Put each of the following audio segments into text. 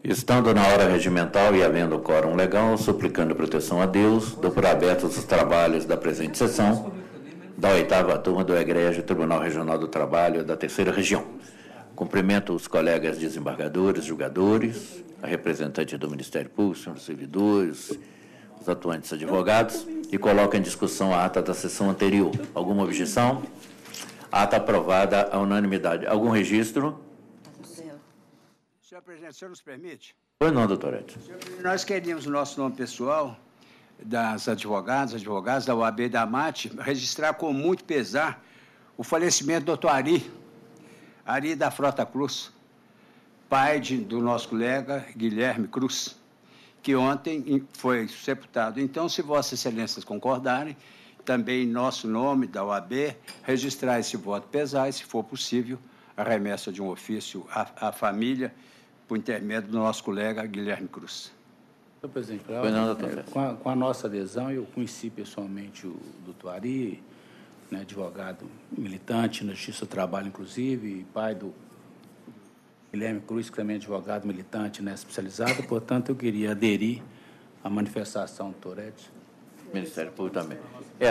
Estando na hora regimental e havendo quórum legal, suplicando proteção a Deus, dou por abertos os trabalhos da presente sessão da 8ª turma do Egrégio Tribunal Regional do Trabalho da 3ª Região. Cumprimento os colegas desembargadores, julgadores, a representante do Ministério Público, senhores servidores, os atuantes advogados, e coloco em discussão a ata da sessão anterior. Alguma objeção? Ata aprovada à unanimidade. Algum registro? Senhor presidente, o senhor nos permite? Pois não, doutor Edson. Nós queríamos o nosso nome pessoal, das advogadas da UAB e da AMAT, registrar com muito pesar o falecimento do doutor Ari da Frota Cruz, pai do nosso colega Guilherme Cruz, que ontem foi sepultado. Então, se Vossas Excelências concordarem, também em nosso nome, da UAB, registrar esse voto pesar e, se for possível, a remessa de um ofício à família, por intermédio do nosso colega Guilherme Cruz. Senhor presidente, com a nossa adesão, eu conheci pessoalmente o doutor Ari, né, advogado militante na Justiça do Trabalho, inclusive, pai do Guilherme Cruz, que também é advogado militante, né, especializado. Portanto, eu queria aderir à manifestação do doutor Edson. Ministério Público também.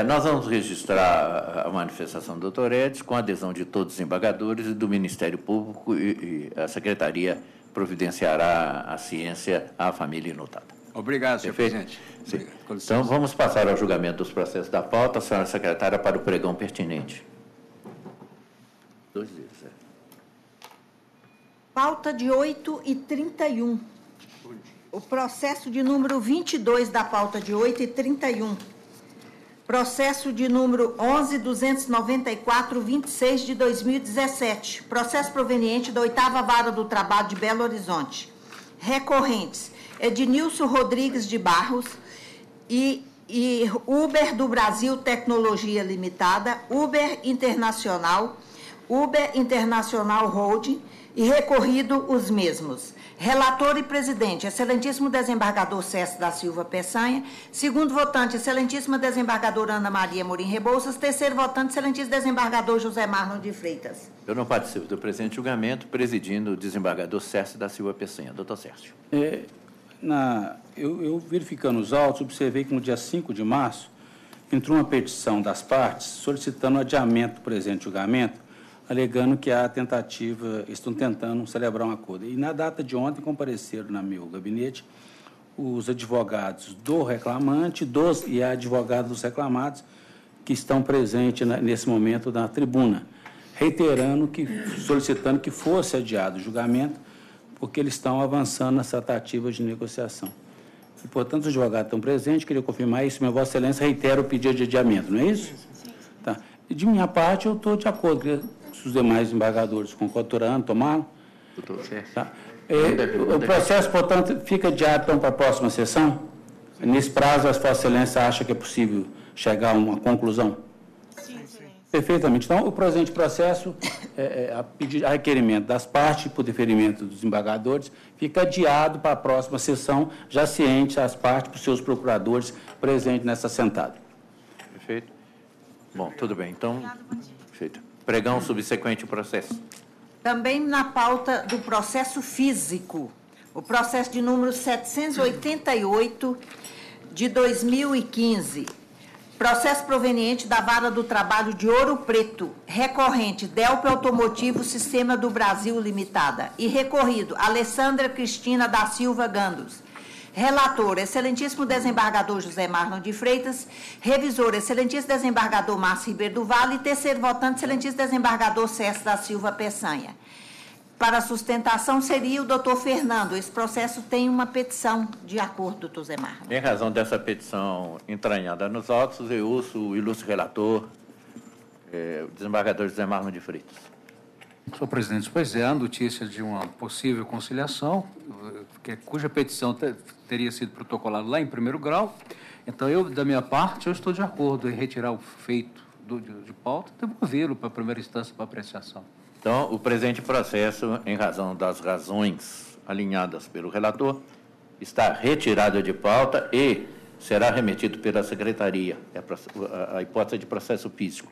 Nós vamos registrar a manifestação do doutor Edson com a adesão de todos os embargadores e do Ministério Público, e a Secretaria providenciará a ciência à família enlutada. Obrigado, senhor presidente. Sim. Então, vamos passar ao julgamento dos processos da pauta. A senhora secretária, para o pregão pertinente. 2 dias. Pauta de 8 e 31. O processo de número 22 da pauta de 8 e 31. Processo de número 11.294/26 de 2017. Processo proveniente da 8ª Vara do Trabalho de Belo Horizonte. Recorrentes: Ednilson Rodrigues de Barros e Uber do Brasil Tecnologia Limitada, Uber Internacional Holding, e recorrido os mesmos. Relator e presidente, excelentíssimo desembargador César da Silva Peçanha. Segundo votante, excelentíssima desembargadora Ana Maria Morim Rebouças. Terceiro votante, excelentíssimo desembargador José Marlon de Freitas. Eu não participo do presente julgamento, presidindo o desembargador César da Silva Peçanha. Doutor Sérgio. Eu verificando os autos, observei que no dia 5 de março entrou uma petição das partes solicitando o adiamento do presente julgamento, alegando que há tentativa, estão tentando celebrar um acordo. E na data de ontem compareceram no meu gabinete os advogados do reclamante e a advogada dos reclamados, que estão presentes nesse momento na tribuna, solicitando que fosse adiado o julgamento, porque eles estão avançando nas tratativas de negociação. E, portanto, os advogados estão presentes, queria confirmar isso, mas Vossa Excelência reitera o pedido de adiamento, não é isso? Sim. Tá. E de minha parte, eu estou de acordo. Se os demais embargadores concordam, tomaram? Doutor Sérgio. Tá. O processo, portanto, fica adiado então, para a próxima sessão? Sim. Nesse prazo, Vossa Excelência acha que é possível chegar a uma conclusão? Sim. Perfeitamente. Então, o presente processo, a requerimento das partes, por deferimento dos embargadores, fica adiado para a próxima sessão, já ciente as partes, para os seus procuradores presentes nessa sentada. Perfeito. Bom, tudo bem. Então, perfeito. Pregão subsequente ao processo. Também na pauta do processo físico, o processo de número 788 de 2015. Processo proveniente da Vara do Trabalho de Ouro Preto, recorrente Delp Automotivo Sistema do Brasil Limitada, e recorrido Alessandra Cristina da Silva Gandos. Relator, excelentíssimo desembargador José Marlon de Freitas. Revisor, excelentíssimo desembargador Márcio Ribeiro do Vale. E terceiro votante, excelentíssimo desembargador César da Silva Peçanha. Para sustentação seria o doutor Fernando. Esse processo tem uma petição de acordo, doutor Zé Marlon. Em razão dessa petição entranhada nos autos, eu uso o ilustre relator, o desembargador José Marlon de Freitas. Senhor presidente, pois a notícia de uma possível conciliação, cuja petição teria sido protocolada lá em primeiro grau. Então, da minha parte, eu estou de acordo em retirar o feito de pauta e devolvê-lo para a primeira instância para apreciação. Então, o presente processo, em razão das razões alinhadas pelo relator, está retirado de pauta e será remetido pela Secretaria, a hipótese de processo físico,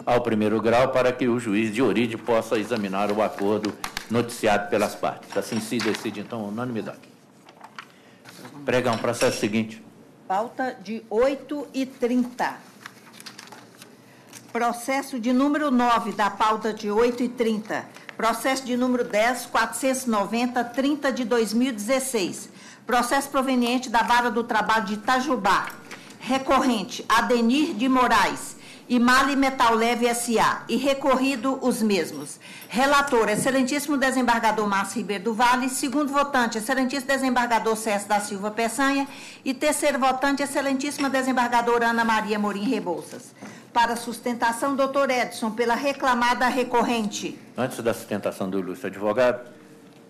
ao primeiro grau, para que o juiz de origem possa examinar o acordo noticiado pelas partes. Assim se decide, então, unanimidade. Pregão, processo seguinte. Pauta de 8h30. Processo de número 9 da pauta de 8h30. Processo de número 10.490, 30 de 2016. Processo proveniente da Vara do Trabalho de Itajubá. Recorrente, Adenir de Moraes e Mali Metal Leve S.A. E recorrido os mesmos. Relator, excelentíssimo desembargador Márcio Ribeiro do Vale. Segundo votante, excelentíssimo desembargador César da Silva Peçanha. E terceiro votante, excelentíssima desembargadora Ana Maria Morim Rebouças. Para sustentação, doutor Edson, pela reclamada recorrente. Antes da sustentação do ilustre advogado,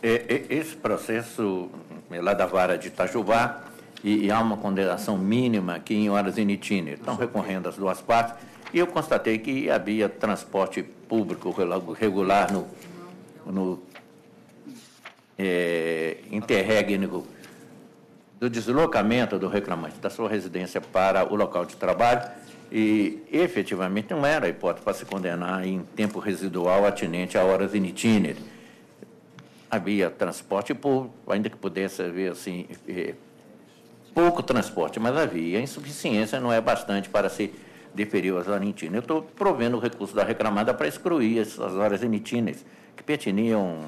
esse processo é lá da Vara de Itajubá e há uma condenação mínima aqui em horas in itinere. Estão recorrendo as duas partes e eu constatei que havia transporte público regular no interregno do deslocamento do reclamante da sua residência para o local de trabalho e, efetivamente, não era a hipótese para se condenar em tempo residual atinente a horas in itinere. Havia transporte público, ainda que pudesse haver, assim, pouco transporte, mas havia insuficiência, não é bastante para se deferir as horas in itinere. Eu estou provendo o recurso da reclamada para excluir essas horas in itinere, que pertiniam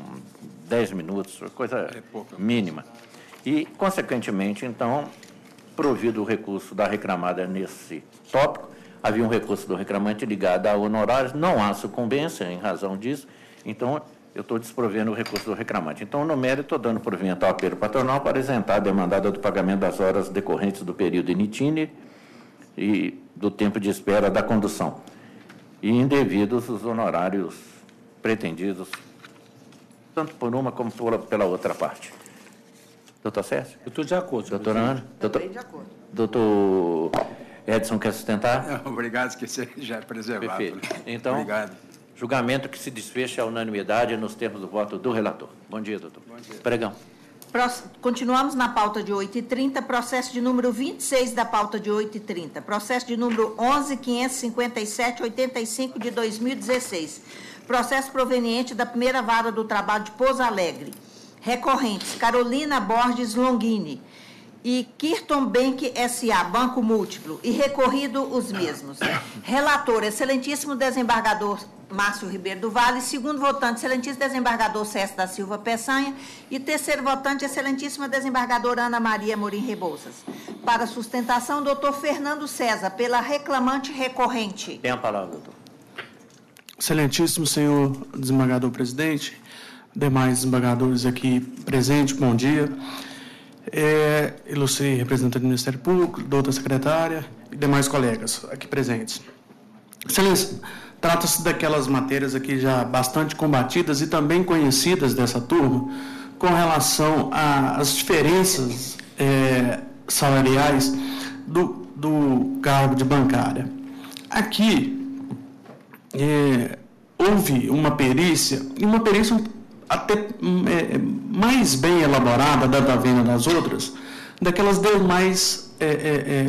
10 minutos, coisa mínima. E, consequentemente, então, provido o recurso da reclamada nesse tópico, havia um recurso do reclamante ligado a honorários, não há sucumbência em razão disso, então eu estou desprovendo o recurso do reclamante. Então, no mérito, estou dando provimento ao apelo patronal para isentar a demandada do pagamento das horas decorrentes do período in itinere e do tempo de espera da condução, e indevidos os honorários pretendidos, tanto por uma como pela outra parte. Doutor Sérgio? Eu estou de acordo. Doutora Ana? Também de acordo. Doutor Edson quer sustentar? Obrigado, que você já é preservado. Perfeito. Então, obrigado. Julgamento que se desfecha à unanimidade nos termos do voto do relator. Bom dia, doutor. Bom dia. Pregão. Continuamos na pauta de 8h30, processo de número 26 da pauta de 8h30, processo de número 11.557.85 de 2016, processo proveniente da primeira vara do trabalho de Pouso Alegre. Recorrentes, Carolina Borges Longini e Kirton Bank S.A., Banco Múltiplo, e recorrido os mesmos. Relator, excelentíssimo desembargador Márcio Ribeiro do Vale. Segundo votante, excelentíssimo desembargador César da Silva Peçanha. E terceiro votante, excelentíssima desembargadora Ana Maria Morim Rebouças. Para sustentação, doutor Fernando César, pela reclamante recorrente. Tem a palavra, doutor. Excelentíssimo senhor desembargador presidente, demais desembargadores aqui presentes, bom dia. Ilustre representante do Ministério Público, doutora secretária e demais colegas aqui presentes. Excelência, trata-se daquelas matérias aqui já bastante combatidas e também conhecidas dessa turma, com relação às diferenças salariais do cargo de bancária. Aqui houve uma perícia, e uma perícia até mais bem elaborada da venda das outras, daquelas demais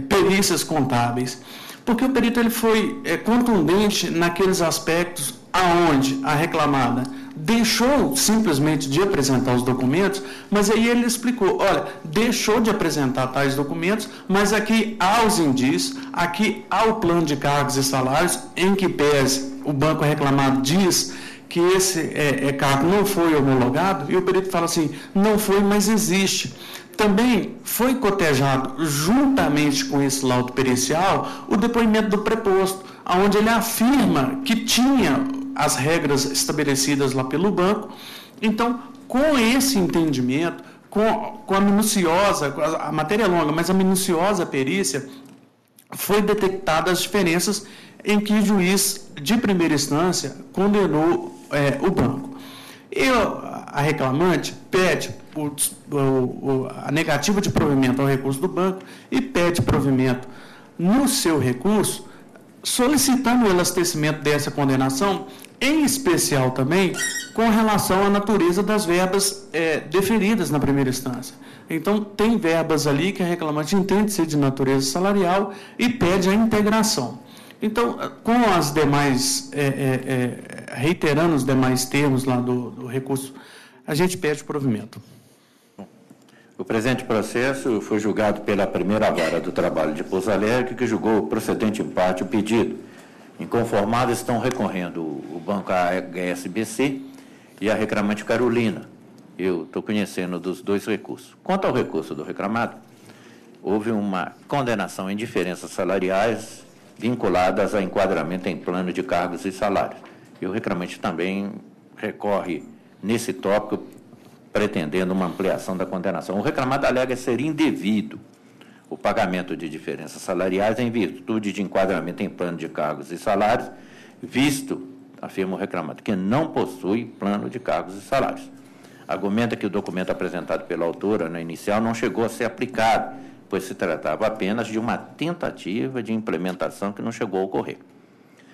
perícias contábeis, porque o perito ele foi contundente naqueles aspectos aonde a reclamada deixou simplesmente de apresentar os documentos, mas aí ele explicou, olha, deixou de apresentar tais documentos, mas aqui há os indícios, aqui há o plano de cargos e salários, em que pese o banco reclamado diz que esse cargo não foi homologado, e o perito fala assim, não foi, mas existe. Também foi cotejado, juntamente com esse laudo pericial, o depoimento do preposto, onde ele afirma que tinha as regras estabelecidas lá pelo banco. Então, com esse entendimento, com a minuciosa, a matéria é longa, mas a minuciosa perícia, foi detectada as diferenças em que o juiz de primeira instância condenou o banco. E a reclamante pede a negativa de provimento ao recurso do banco e pede provimento no seu recurso, solicitando o elastecimento dessa condenação em especial também com relação à natureza das verbas deferidas na primeira instância. Então, tem verbas ali que a reclamante entende ser de natureza salarial e pede a integração. Então, com as demais, reiterando os demais termos lá do recurso, a gente pede o provimento. O presente processo foi julgado pela primeira vara do trabalho de Pouso Alegre, que julgou procedente em parte o pedido. Inconformados estão recorrendo o Banco HSBC e a reclamante Carolina. Eu estou conhecendo dos dois recursos. Quanto ao recurso do reclamado, houve uma condenação em diferenças salariais vinculadas a enquadramento em plano de cargos e salários. E o reclamante também recorre nesse tópico, pretendendo uma ampliação da condenação. O reclamado alega ser indevido o pagamento de diferenças salariais em virtude de enquadramento em plano de cargos e salários, visto, afirma o reclamado, que não possui plano de cargos e salários. Argumenta que o documento apresentado pela autora na inicial não chegou a ser aplicado, pois se tratava apenas de uma tentativa de implementação que não chegou a ocorrer.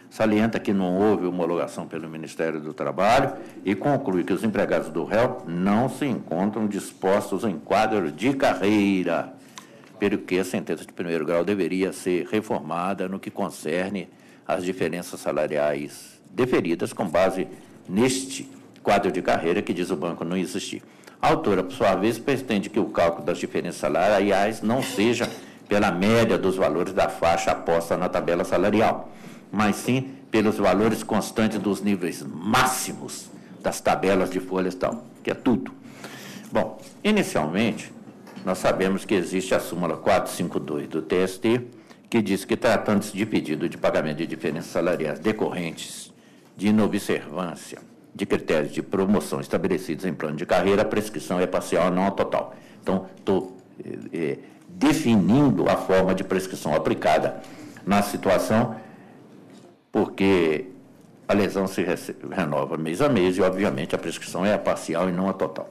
Salienta que não houve homologação pelo Ministério do Trabalho e conclui que os empregados do réu não se encontram dispostos em quadro de carreira, pelo que a sentença de primeiro grau deveria ser reformada no que concerne às diferenças salariais deferidas com base neste quadro de carreira que diz o banco não existir. A autora, por sua vez, pretende que o cálculo das diferenças salariais não seja pela média dos valores da faixa aposta na tabela salarial, mas sim pelos valores constantes dos níveis máximos das tabelas de folhas e tal, que é tudo. Bom, inicialmente, nós sabemos que existe a súmula 452 do TST, que diz que, tratando-se de pedido de pagamento de diferenças salariais decorrentes de inobservância de critérios de promoção estabelecidos em plano de carreira, a prescrição é parcial, não total. Então, estou definindo a forma de prescrição aplicada na situação, porque a lesão se renova mês a mês e, obviamente, a prescrição é a parcial e não a total.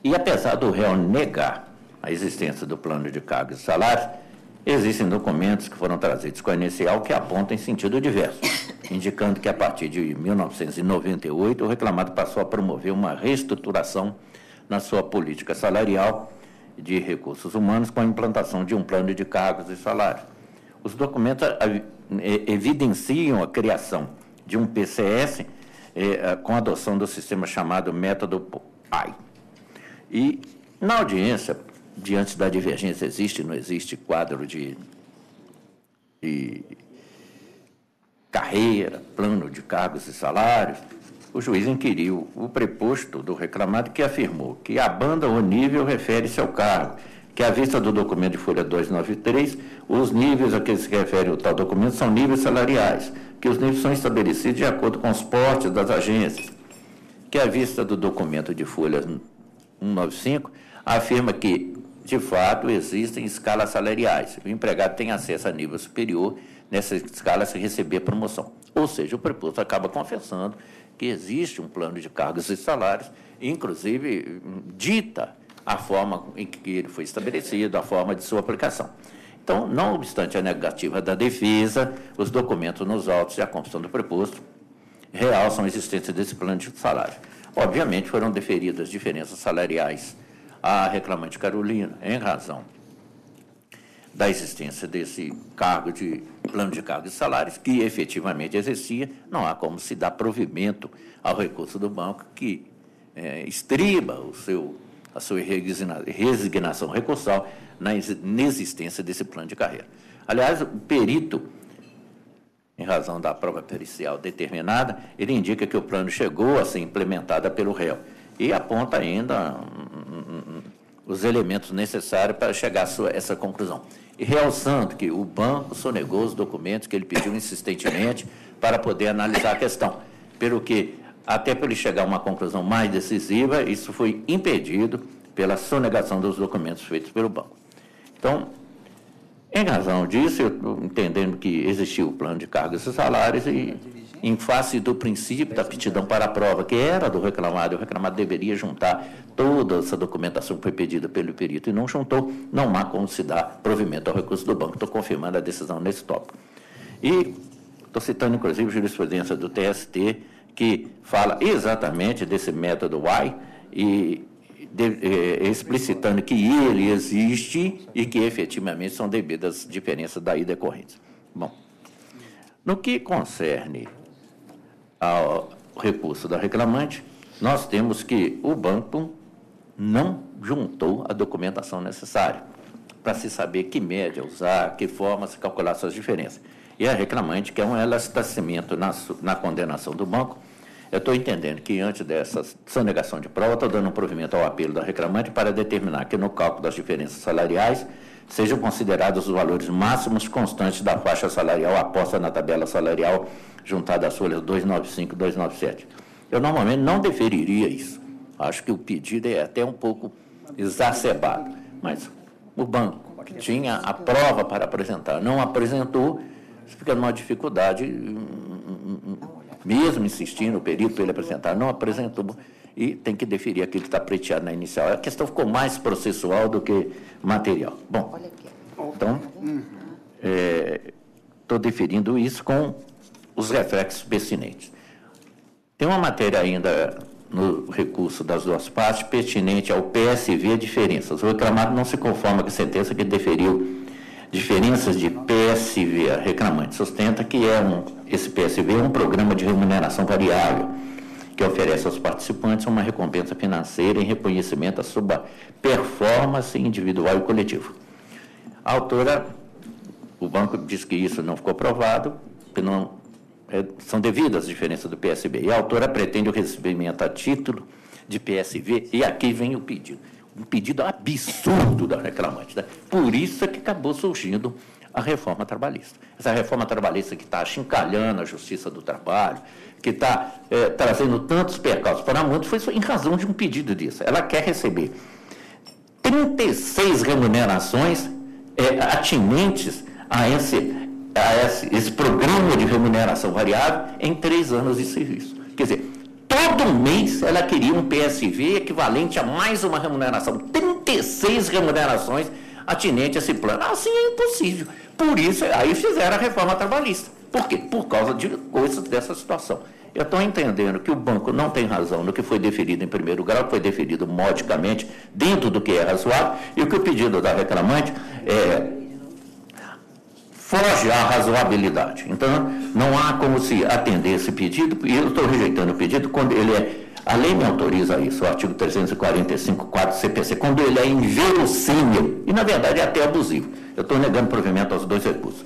E, apesar do réu negar a existência do plano de cargos e salários, existem documentos que foram trazidos com a inicial que apontam em sentido diverso, indicando que, a partir de 1998, o reclamado passou a promover uma reestruturação na sua política salarial de recursos humanos com a implantação de um plano de cargos e salários. Os documentos evidenciam a criação de um PCS com a adoção do sistema chamado método PAI. E, na audiência, diante da divergência, existe ou não existe quadro de carreira, plano de cargos e salários, o juiz inquiriu o preposto do reclamado, que afirmou que a banda ou nível refere-se ao cargo, que à vista do documento de folha 293, os níveis a que se refere o tal documento são níveis salariais, que os níveis são estabelecidos de acordo com os portes das agências, que à vista do documento de folha 195, afirma que, de fato, existem escalas salariais. O empregado tem acesso a nível superior nessa escala se receber promoção. Ou seja, o preposto acaba confessando que existe um plano de cargos e salários, inclusive dita a forma em que ele foi estabelecido, a forma de sua aplicação. Então, não obstante a negativa da defesa, os documentos nos autos e a confissão do preposto realçam a existência desse plano de salário. Obviamente, foram deferidas diferenças salariais à reclamante Carolina, em razão da existência desse cargo de plano de cargos e salários, que efetivamente exercia. Não há como se dar provimento ao recurso do banco que estriba a sua resignação recursal na inexistência desse plano de carreira. Aliás, o perito, em razão da prova pericial determinada, ele indica que o plano chegou a ser implementado pelo réu e aponta ainda os elementos necessários para chegar a essa conclusão. E realçando que o banco sonegou os documentos que ele pediu insistentemente para poder analisar a questão, pelo que, até para ele chegar a uma conclusão mais decisiva, isso foi impedido pela sonegação dos documentos feitos pelo banco. Então, em razão disso, eu estou entendendo que existiu o plano de cargos e salários e, em face do princípio da aptidão para a prova, que era do reclamado, o reclamado deveria juntar toda essa documentação que foi pedida pelo perito e não juntou, não há como se dar provimento ao recurso do banco. Estou confirmando a decisão nesse tópico. E Estou citando, inclusive, jurisprudência do TST, que fala exatamente desse método Y e explicitando que ele existe e que, efetivamente, são devidas diferenças daí decorrentes. Bom, no que concerne ao recurso da reclamante, nós temos que o banco não juntou a documentação necessária para se saber que média usar, que forma se calcular suas diferenças. E a reclamante quer um elastecimento na condenação do banco. Eu estou entendendo que, antes dessa sonegação de prova, estou dando um provimento ao apelo da reclamante para determinar que, no cálculo das diferenças salariais, sejam considerados os valores máximos constantes da faixa salarial aposta na tabela salarial juntada às folhas 295 e 297. Eu, normalmente, não deferiria isso. Acho que o pedido é até um pouco exacerbado. Mas o banco, que tinha a prova para apresentar, não apresentou, fica numa dificuldade, mesmo insistindo o perito para ele apresentar, não apresentou, e tem que deferir aquilo que está preteado na inicial. A questão ficou mais processual do que material. Bom, então, estou deferindo isso com os reflexos pertinentes. Tem uma matéria ainda no recurso das duas partes pertinente ao PSV diferenças. O reclamado não se conforma com a sentença que deferiu diferenças de PSV. A reclamante sustenta que esse PSV é um programa de remuneração variável que oferece aos participantes uma recompensa financeira em reconhecimento da sua performance individual e coletiva. A autora, o banco diz que isso não ficou provado, que não são devidas as diferenças do PSV. E a autora pretende o recebimento a título de PSV, e aqui vem o pedido. Um pedido absurdo da reclamante. Né? Por isso é que acabou surgindo a reforma trabalhista. Essa reforma trabalhista que está achincalhando a Justiça do Trabalho, que está trazendo tantos percalços para muitos, foi em razão de um pedido disso. Ela quer receber 36 remunerações atinentes a esse programa de remuneração variável em 3 anos de serviço. Quer dizer, todo mês ela queria um PSV equivalente a mais uma remuneração, 36 remunerações atinentes a esse plano. Assim é impossível. Por isso, aí fizeram a reforma trabalhista. Por quê? Por causa de coisas dessa situação. Eu estou entendendo que o banco não tem razão no que foi deferido em primeiro grau, que foi deferido modicamente, dentro do que é razoável, e o que o pedido da reclamante foge à razoabilidade. Então, não há como se atender esse pedido, e eu estou rejeitando o pedido quando ele a lei me autoriza isso, o artigo 345.4 CPC, quando ele é inverossímil, e na verdade é até abusivo. Eu estou negando provimento aos 2 recursos.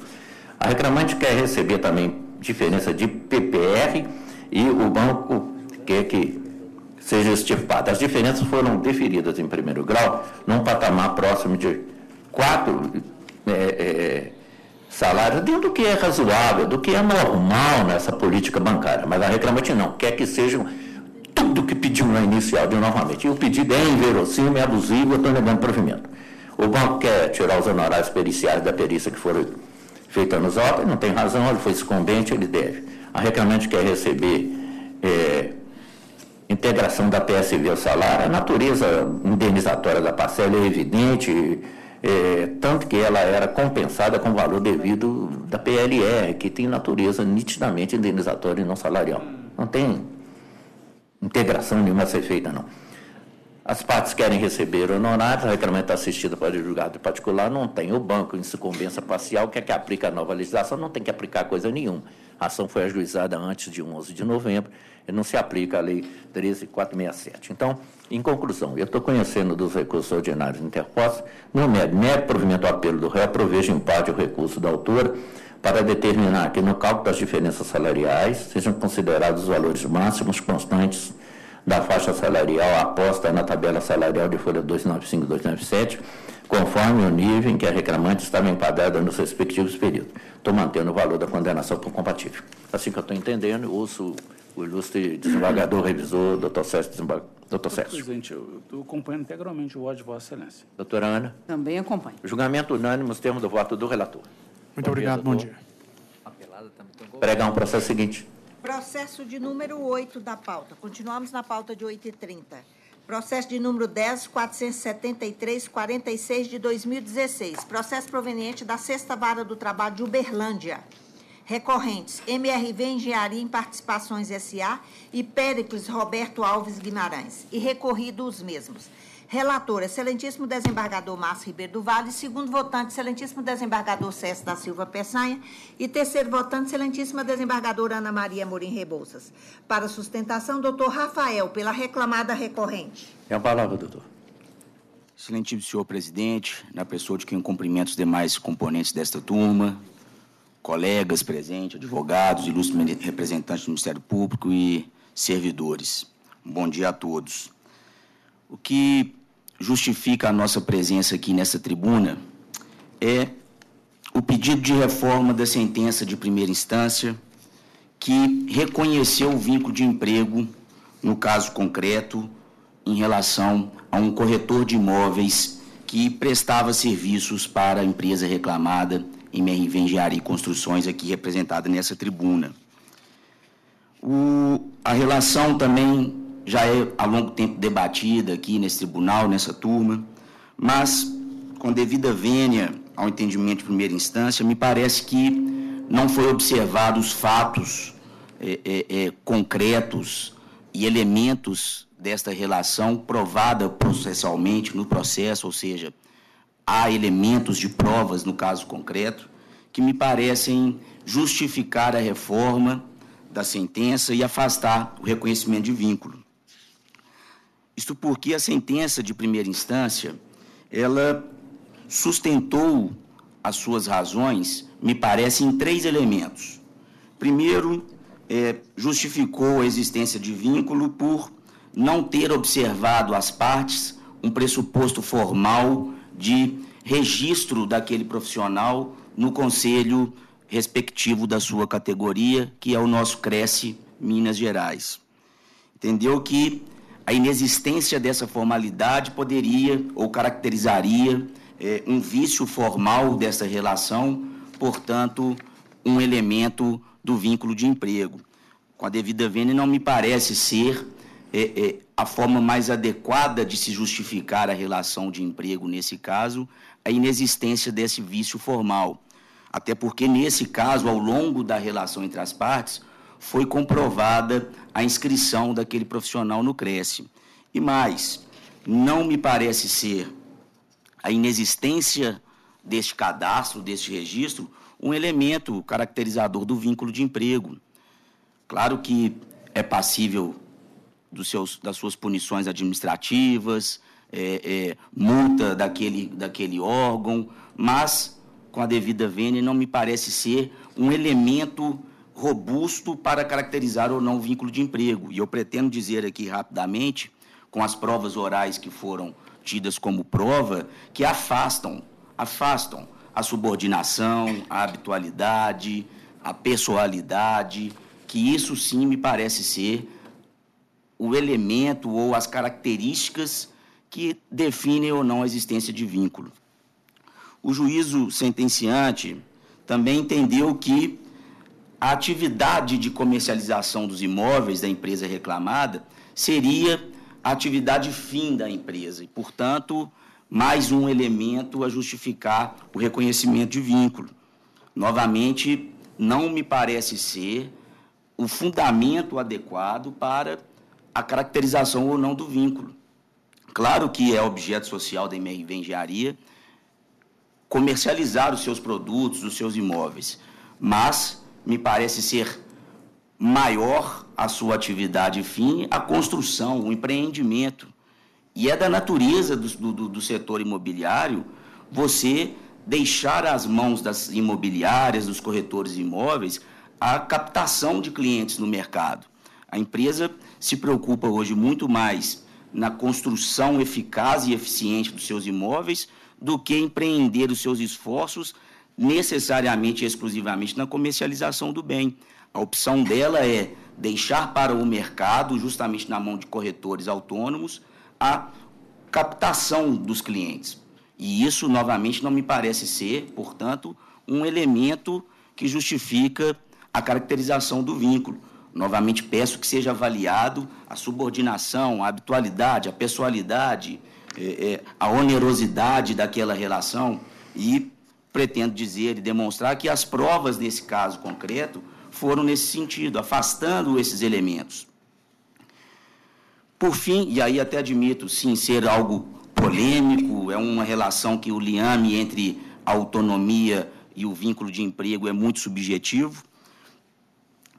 A reclamante quer receber também diferença de PPR, e o banco quer que seja extirpada. As diferenças foram deferidas em primeiro grau, num patamar próximo de 4 salários, dentro do que é razoável, do que é normal nessa política bancária. Mas a reclamante não, quer que sejam tudo que pediu na inicial, de novamente. E o pedido é inverossímil, é abusivo, eu estou negando provimento. O banco quer tirar os honorários periciais da perícia que foram feitas nos autos, não tem razão, ele foi sucumbente, ele deve. A reclamante quer receber integração da PSV ao salário, a natureza indenizatória da parcela é evidente, tanto que ela era compensada com o valor devido da PLR, que tem natureza nitidamente indenizatória e não salarial. Não tem integração nenhuma a ser feita, não. As partes querem receber honorários, a reclamante está assistida para julgado particular, não tem. O banco, em sucumbência parcial, quer que aplique a nova legislação, não tem que aplicar coisa nenhuma. A ação foi ajuizada antes de 11 de novembro, e não se aplica a lei 13.467. Então, em conclusão, eu estou conhecendo dos recursos ordinários interpostos, no mero provimento ao apelo do réu, provejo em parte o recurso da autora para determinar que no cálculo das diferenças salariais sejam considerados os valores máximos constantes da faixa salarial aposta na tabela salarial de folha 295 e 297, conforme o nível em que a reclamante estava enquadrada nos respectivos períodos. Estou mantendo o valor da condenação por compatível. Assim que eu estou entendendo, ouço o ilustre desembargador revisor, doutor Sérgio. Doutor Sérgio. Presidente, eu estou acompanhando integralmente o voto de Vossa Excelência. Doutora Ana. Também acompanho. Julgamento unânime nos termos do voto do relator. Muito obrigado, bom dia. Pregar um processo seguinte. Processo de número 8 da pauta. Continuamos na pauta de 8h30. Processo de número 10.473.46 de 2016. Processo proveniente da 6ª Vara do Trabalho de Uberlândia. Recorrentes, MRV Engenharia em Participações S.A. e Péricles Roberto Alves Guimarães. E recorrido os mesmos. Relator, excelentíssimo desembargador Márcio Ribeiro do Vale. Segundo votante, excelentíssimo desembargador César da Silva Peçanha. E terceiro votante, excelentíssima desembargadora Ana Maria Amorim Rebouças. Para sustentação, doutor Rafael, pela reclamada recorrente. É a palavra, doutor. Excelentíssimo senhor presidente, na pessoa de quem cumprimento os demais componentes desta turma, colegas presentes, advogados, ilustres representantes do Ministério Público e servidores. Bom dia a todos. O que justifica a nossa presença aqui nessa tribuna é o pedido de reforma da sentença de primeira instância que reconheceu o vínculo de emprego, no caso concreto, em relação a um corretor de imóveis que prestava serviços para a empresa reclamada, MRV Engenharia e Construções, aqui representada nessa tribuna. A relação também já é há longo tempo debatida aqui nesse tribunal, nessa turma, mas, com devida vênia ao entendimento de primeira instância, me parece que não foi observado os fatos concretos e elementos desta relação provada processualmente no processo, ou seja, há elementos de provas no caso concreto que me parecem justificar a reforma da sentença e afastar o reconhecimento de vínculo. Isto porque a sentença de primeira instância, ela sustentou as suas razões, me parece, em 3 elementos. Primeiro, justificou a existência de vínculo por não ter observado as partes um pressuposto formal de registro daquele profissional no conselho respectivo da sua categoria, que é o nosso Cresce Minas Gerais. Entendeu que a inexistência dessa formalidade poderia ou caracterizaria um vício formal dessa relação, portanto, um elemento do vínculo de emprego. Com a devida vênia, não me parece ser a forma mais adequada de se justificar a relação de emprego, nesse caso, a inexistência desse vício formal. Até porque, nesse caso, ao longo da relação entre as partes, foi comprovada a inscrição daquele profissional no Cresce. E mais, não me parece ser a inexistência deste cadastro, deste registro, um elemento caracterizador do vínculo de emprego. Claro que é passível das suas punições administrativas, multa daquele órgão, mas, com a devida vênia, não me parece ser um elemento robusto para caracterizar ou não o vínculo de emprego. E eu pretendo dizer aqui rapidamente, com as provas orais que foram tidas como prova, que afastam a subordinação, a habitualidade, a pessoalidade, que isso sim me parece ser o elemento ou as características que definem ou não a existência de vínculo. O juízo sentenciante também entendeu que a atividade de comercialização dos imóveis da empresa reclamada seria a atividade fim da empresa e, portanto, mais um elemento a justificar o reconhecimento de vínculo. Novamente, não me parece ser o fundamento adequado para a caracterização ou não do vínculo. Claro que é objeto social da MRV Engenharia comercializar os seus produtos, os seus imóveis, mas me parece ser maior a sua atividade fim, a construção, o empreendimento. E é da natureza do setor imobiliário você deixar às mãos das imobiliárias, dos corretores de imóveis, a captação de clientes no mercado. A empresa se preocupa hoje muito mais na construção eficaz e eficiente dos seus imóveis do que empreender os seus esforços necessariamente e exclusivamente na comercialização do bem. A opção dela é deixar para o mercado, justamente na mão de corretores autônomos, a captação dos clientes. E isso, novamente, não me parece ser, portanto, um elemento que justifica a caracterização do vínculo. Novamente, peço que seja avaliado a subordinação, a habitualidade, a pessoalidade, a onerosidade daquela relação e pretendo dizer e demonstrar que as provas, nesse caso concreto, foram nesse sentido, afastando esses elementos. Por fim, e aí até admito, sim, ser algo polêmico, é uma relação que o liame entre a autonomia e o vínculo de emprego é muito subjetivo,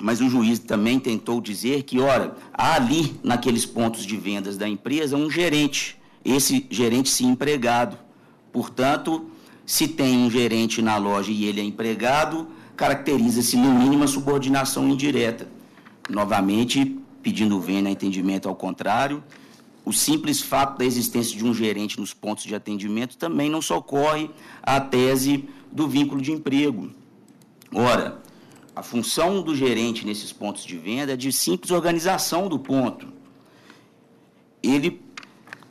mas o juiz também tentou dizer que, ora, há ali, naqueles pontos de vendas da empresa, um gerente, esse gerente sim empregado. Portanto, se tem um gerente na loja e ele é empregado, caracteriza-se, no mínimo, a subordinação indireta. Novamente, pedindo vênia a entendimento ao contrário, o simples fato da existência de um gerente nos pontos de atendimento também não socorre à tese do vínculo de emprego. Ora, a função do gerente nesses pontos de venda é de simples organização do ponto. Ele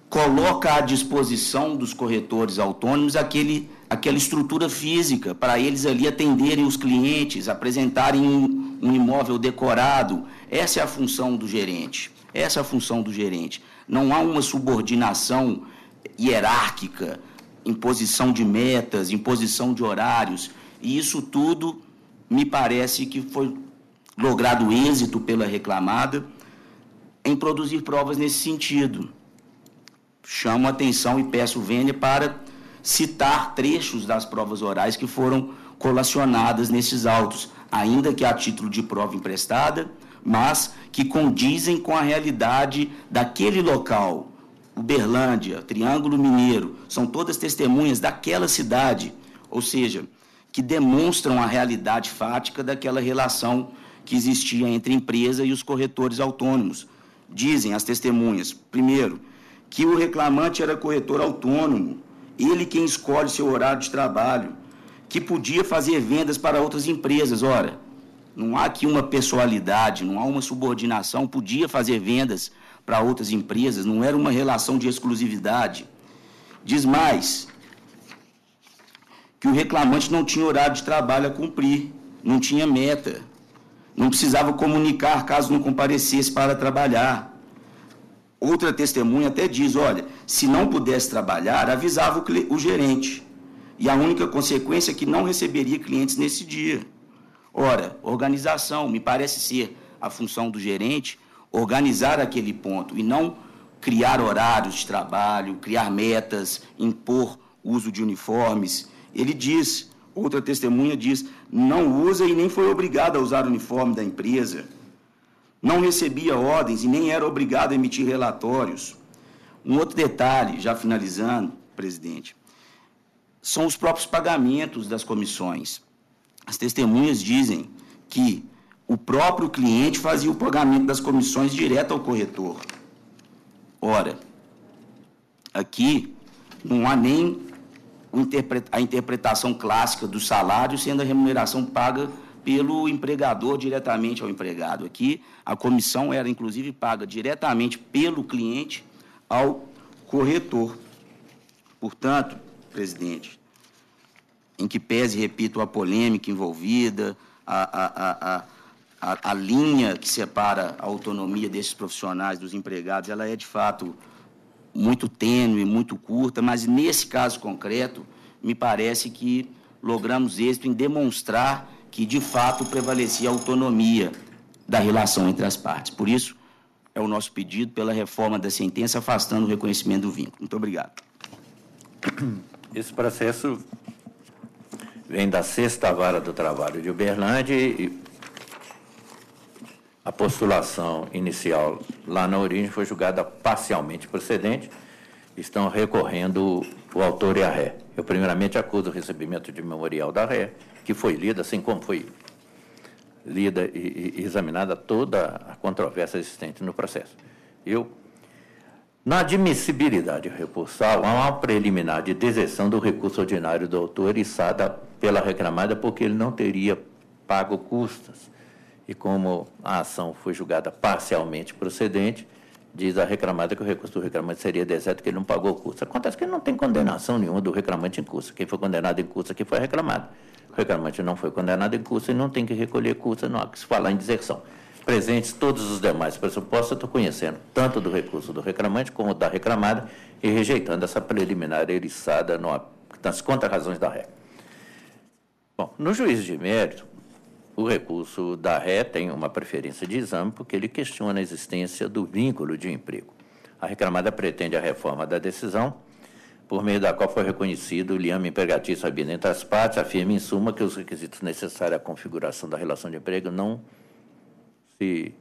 coloca à disposição dos corretores autônomos aquela estrutura física para eles ali atenderem os clientes, apresentarem um imóvel decorado. Essa é a função do gerente. Essa é a função do gerente. Não há uma subordinação hierárquica, imposição de metas, imposição de horários. E isso tudo me parece que foi logrado êxito pela reclamada em produzir provas nesse sentido. Chamo a atenção e peço vênia para citar trechos das provas orais que foram colacionadas nesses autos, ainda que a título de prova emprestada, mas que condizem com a realidade daquele local. Uberlândia, Triângulo Mineiro, são todas testemunhas daquela cidade, ou seja, que demonstram a realidade fática daquela relação que existia entre a empresa e os corretores autônomos. Dizem as testemunhas, primeiro, que o reclamante era corretor autônomo, ele quem escolhe seu horário de trabalho, que podia fazer vendas para outras empresas. Ora, não há aqui uma pessoalidade, não há uma subordinação, podia fazer vendas para outras empresas, não era uma relação de exclusividade. Diz mais, que o reclamante não tinha horário de trabalho a cumprir, não tinha meta, não precisava comunicar caso não comparecesse para trabalhar. Outra testemunha até diz, olha, se não pudesse trabalhar, avisava o gerente. E a única consequência é que não receberia clientes nesse dia. Ora, organização, me parece ser a função do gerente, organizar aquele ponto e não criar horários de trabalho, criar metas, impor uso de uniformes. Ele diz, outra testemunha diz, não usa e nem foi obrigado a usar o uniforme da empresa. Não recebia ordens e nem era obrigado a emitir relatórios. Um outro detalhe, já finalizando, presidente, são os próprios pagamentos das comissões. As testemunhas dizem que o próprio cliente fazia o pagamento das comissões direto ao corretor. Ora, aqui não há nem a interpretação clássica do salário sendo a remuneração paga pelo empregador diretamente ao empregado. Aqui, a comissão era, inclusive, paga diretamente pelo cliente ao corretor. Portanto, presidente, em que pese, repito, a polêmica envolvida, a linha que separa a autonomia desses profissionais dos empregados, ela é, de fato, muito tênue, muito curta, mas, nesse caso concreto, me parece que logramos êxito em demonstrar que, de fato, prevalecia a autonomia da relação entre as partes. Por isso, é o nosso pedido pela reforma da sentença, afastando o reconhecimento do vínculo. Muito obrigado. Esse processo vem da 6ª Vara do Trabalho de Uberlândia e a postulação inicial lá na origem foi julgada parcialmente procedente. Estão recorrendo o autor e a ré. Eu, primeiramente, acuso o recebimento de memorial da ré, que foi lida, assim como foi lida e examinada toda a controvérsia existente no processo. Na admissibilidade recursal, há uma preliminar de deserção do recurso ordinário do autor içada pela reclamada porque ele não teria pago custas. E como a ação foi julgada parcialmente procedente, diz a reclamada que o recurso do reclamante seria deserto, que ele não pagou custas. Acontece que não tem condenação nenhuma do reclamante em custa. Quem foi condenado em custa aqui foi reclamado. O reclamante não foi condenado em custa e não tem que recolher custa, não há que se falar em deserção. Presentes todos os demais pressupostos, eu estou conhecendo, tanto do recurso do reclamante como da reclamada, e rejeitando essa preliminar eriçada nas contrarrazões da ré. Bom, no juízo de mérito, o recurso da ré tem uma preferência de exame porque ele questiona a existência do vínculo de emprego. A reclamada pretende a reforma da decisão, por meio da qual foi reconhecido o liame empregatício habido entre as partes, afirma, em suma, que os requisitos necessários à configuração da relação de emprego não se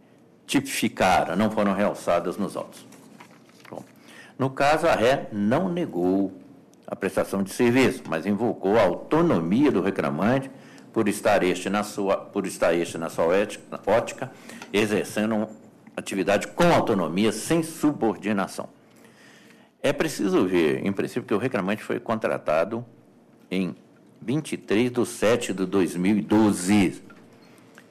tipificaram, não foram realçados nos autos. Bom, no caso, a ré não negou a prestação de serviço, mas invocou a autonomia do reclamante por estar este na sua ótica, exercendo atividade com autonomia, sem subordinação. É preciso ver, em princípio, que o reclamante foi contratado em 23/7/2012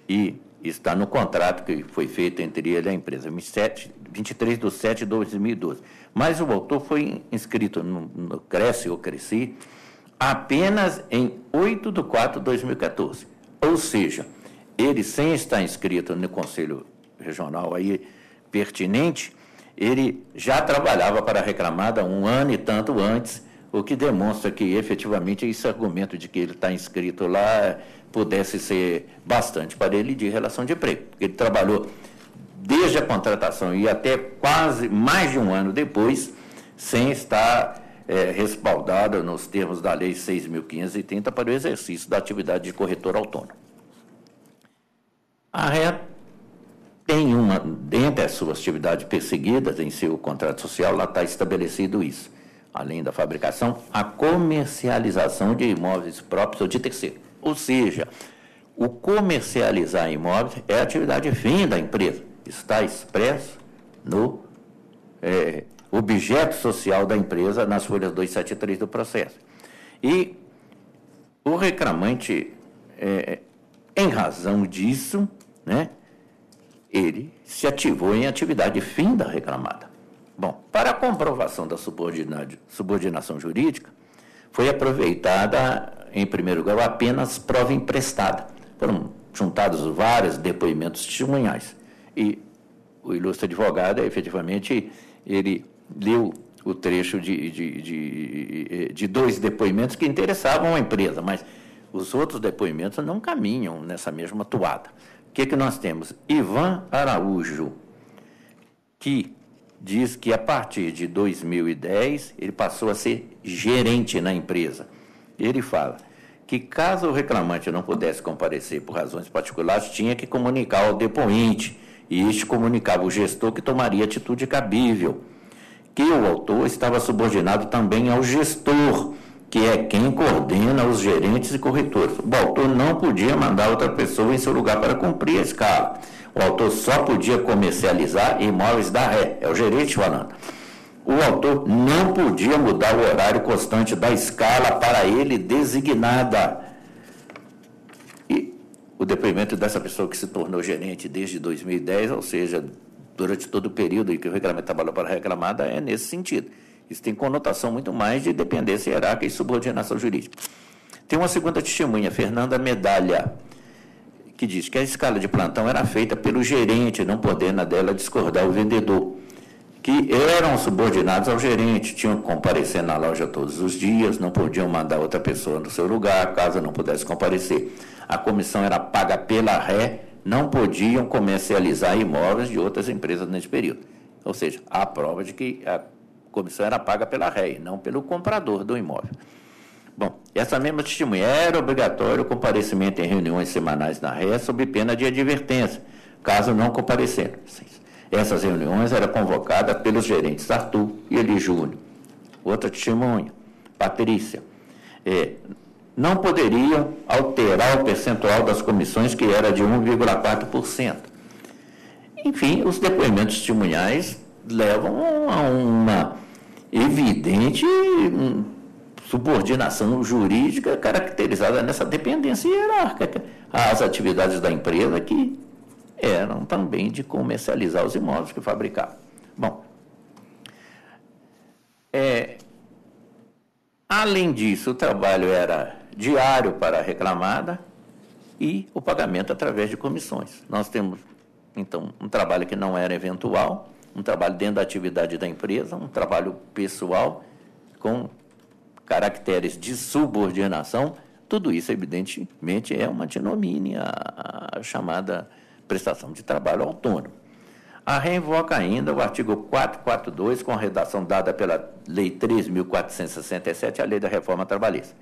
e está no contrato que foi feito entre ele e a empresa, 23/7/2012. Mas o autor foi inscrito no Cresce ou Cresci apenas em 8/4/2014. Ou seja, ele, sem estar inscrito no Conselho Regional aí pertinente, ele já trabalhava para a reclamada 1 ano e tanto antes, o que demonstra que, efetivamente, esse argumento de que ele está inscrito lá pudesse ser bastante para ele de relação de emprego. Ele trabalhou desde a contratação e até quase mais de 1 ano depois, sem estar respaldado nos termos da Lei 6.530 para o exercício da atividade de corretor autônomo. A ré tem dentre as suas atividades perseguidas em seu contrato social, lá está estabelecido isso. Além da fabricação, a comercialização de imóveis próprios ou de terceiro. Ou seja, o comercializar imóveis é a atividade fim da empresa. Está expresso no objeto social da empresa, nas folhas 273 do processo. E o reclamante, em razão disso, né, ele se ativou em atividade fim da reclamada. Bom, para a comprovação da subordinação jurídica, foi aproveitada, em primeiro lugar, apenas prova emprestada. Foram juntados vários depoimentos testemunhais. E o ilustre advogado, efetivamente, ele leu o trecho de 2 depoimentos que interessavam a empresa, mas os outros depoimentos não caminham nessa mesma toada. O que nós temos? Ivan Araújo, que diz que a partir de 2010 ele passou a ser gerente na empresa. Ele fala que caso o reclamante não pudesse comparecer por razões particulares, tinha que comunicar ao depoente, e este comunicava o gestor que tomaria atitude cabível, que o autor estava subordinado também ao gestor, que é quem coordena os gerentes e corretores. O autor não podia mandar outra pessoa em seu lugar para cumprir a escala. O autor só podia comercializar imóveis da ré, é o gerente falando. O autor não podia mudar o horário constante da escala para ele designada. E o depoimento dessa pessoa que se tornou gerente desde 2010, ou seja, durante todo o período em que o reclamante trabalhou para a reclamada, é nesse sentido. Isso tem conotação muito mais de dependência hierárquica e subordinação jurídica. Tem uma segunda testemunha, Fernanda Medalha, que diz que a escala de plantão era feita pelo gerente, não podendo dela discordar o vendedor, que eram subordinados ao gerente, tinham que comparecer na loja todos os dias, não podiam mandar outra pessoa no seu lugar, caso não pudesse comparecer. A comissão era paga pela ré, não podiam comercializar imóveis de outras empresas nesse período. Ou seja, há prova de que a comissão era paga pela ré, não pelo comprador do imóvel. Bom, essa mesma testemunha, era obrigatório o comparecimento em reuniões semanais na ré, sob pena de advertência, caso não comparecessem. Essas reuniões eram convocadas pelos gerentes Arthur e Eli Júnior. Outra testemunha, Patrícia, não poderiam alterar o percentual das comissões, que era de 1,4%. Enfim, os depoimentos testemunhais levam a uma evidente subordinação jurídica caracterizada nessa dependência hierárquica às atividades da empresa, que eram também de comercializar os imóveis que fabricavam. Bom, além disso, o trabalho era diário para a reclamada e o pagamento através de comissões. Nós temos, então, um trabalho que não era eventual, um trabalho dentro da atividade da empresa, um trabalho pessoal com caracteres de subordinação tudo isso, evidentemente, é uma antinomia à chamada prestação de trabalho autônomo. A revoca ainda o artigo 442, com a redação dada pela Lei 3.467, a Lei da Reforma Trabalhista,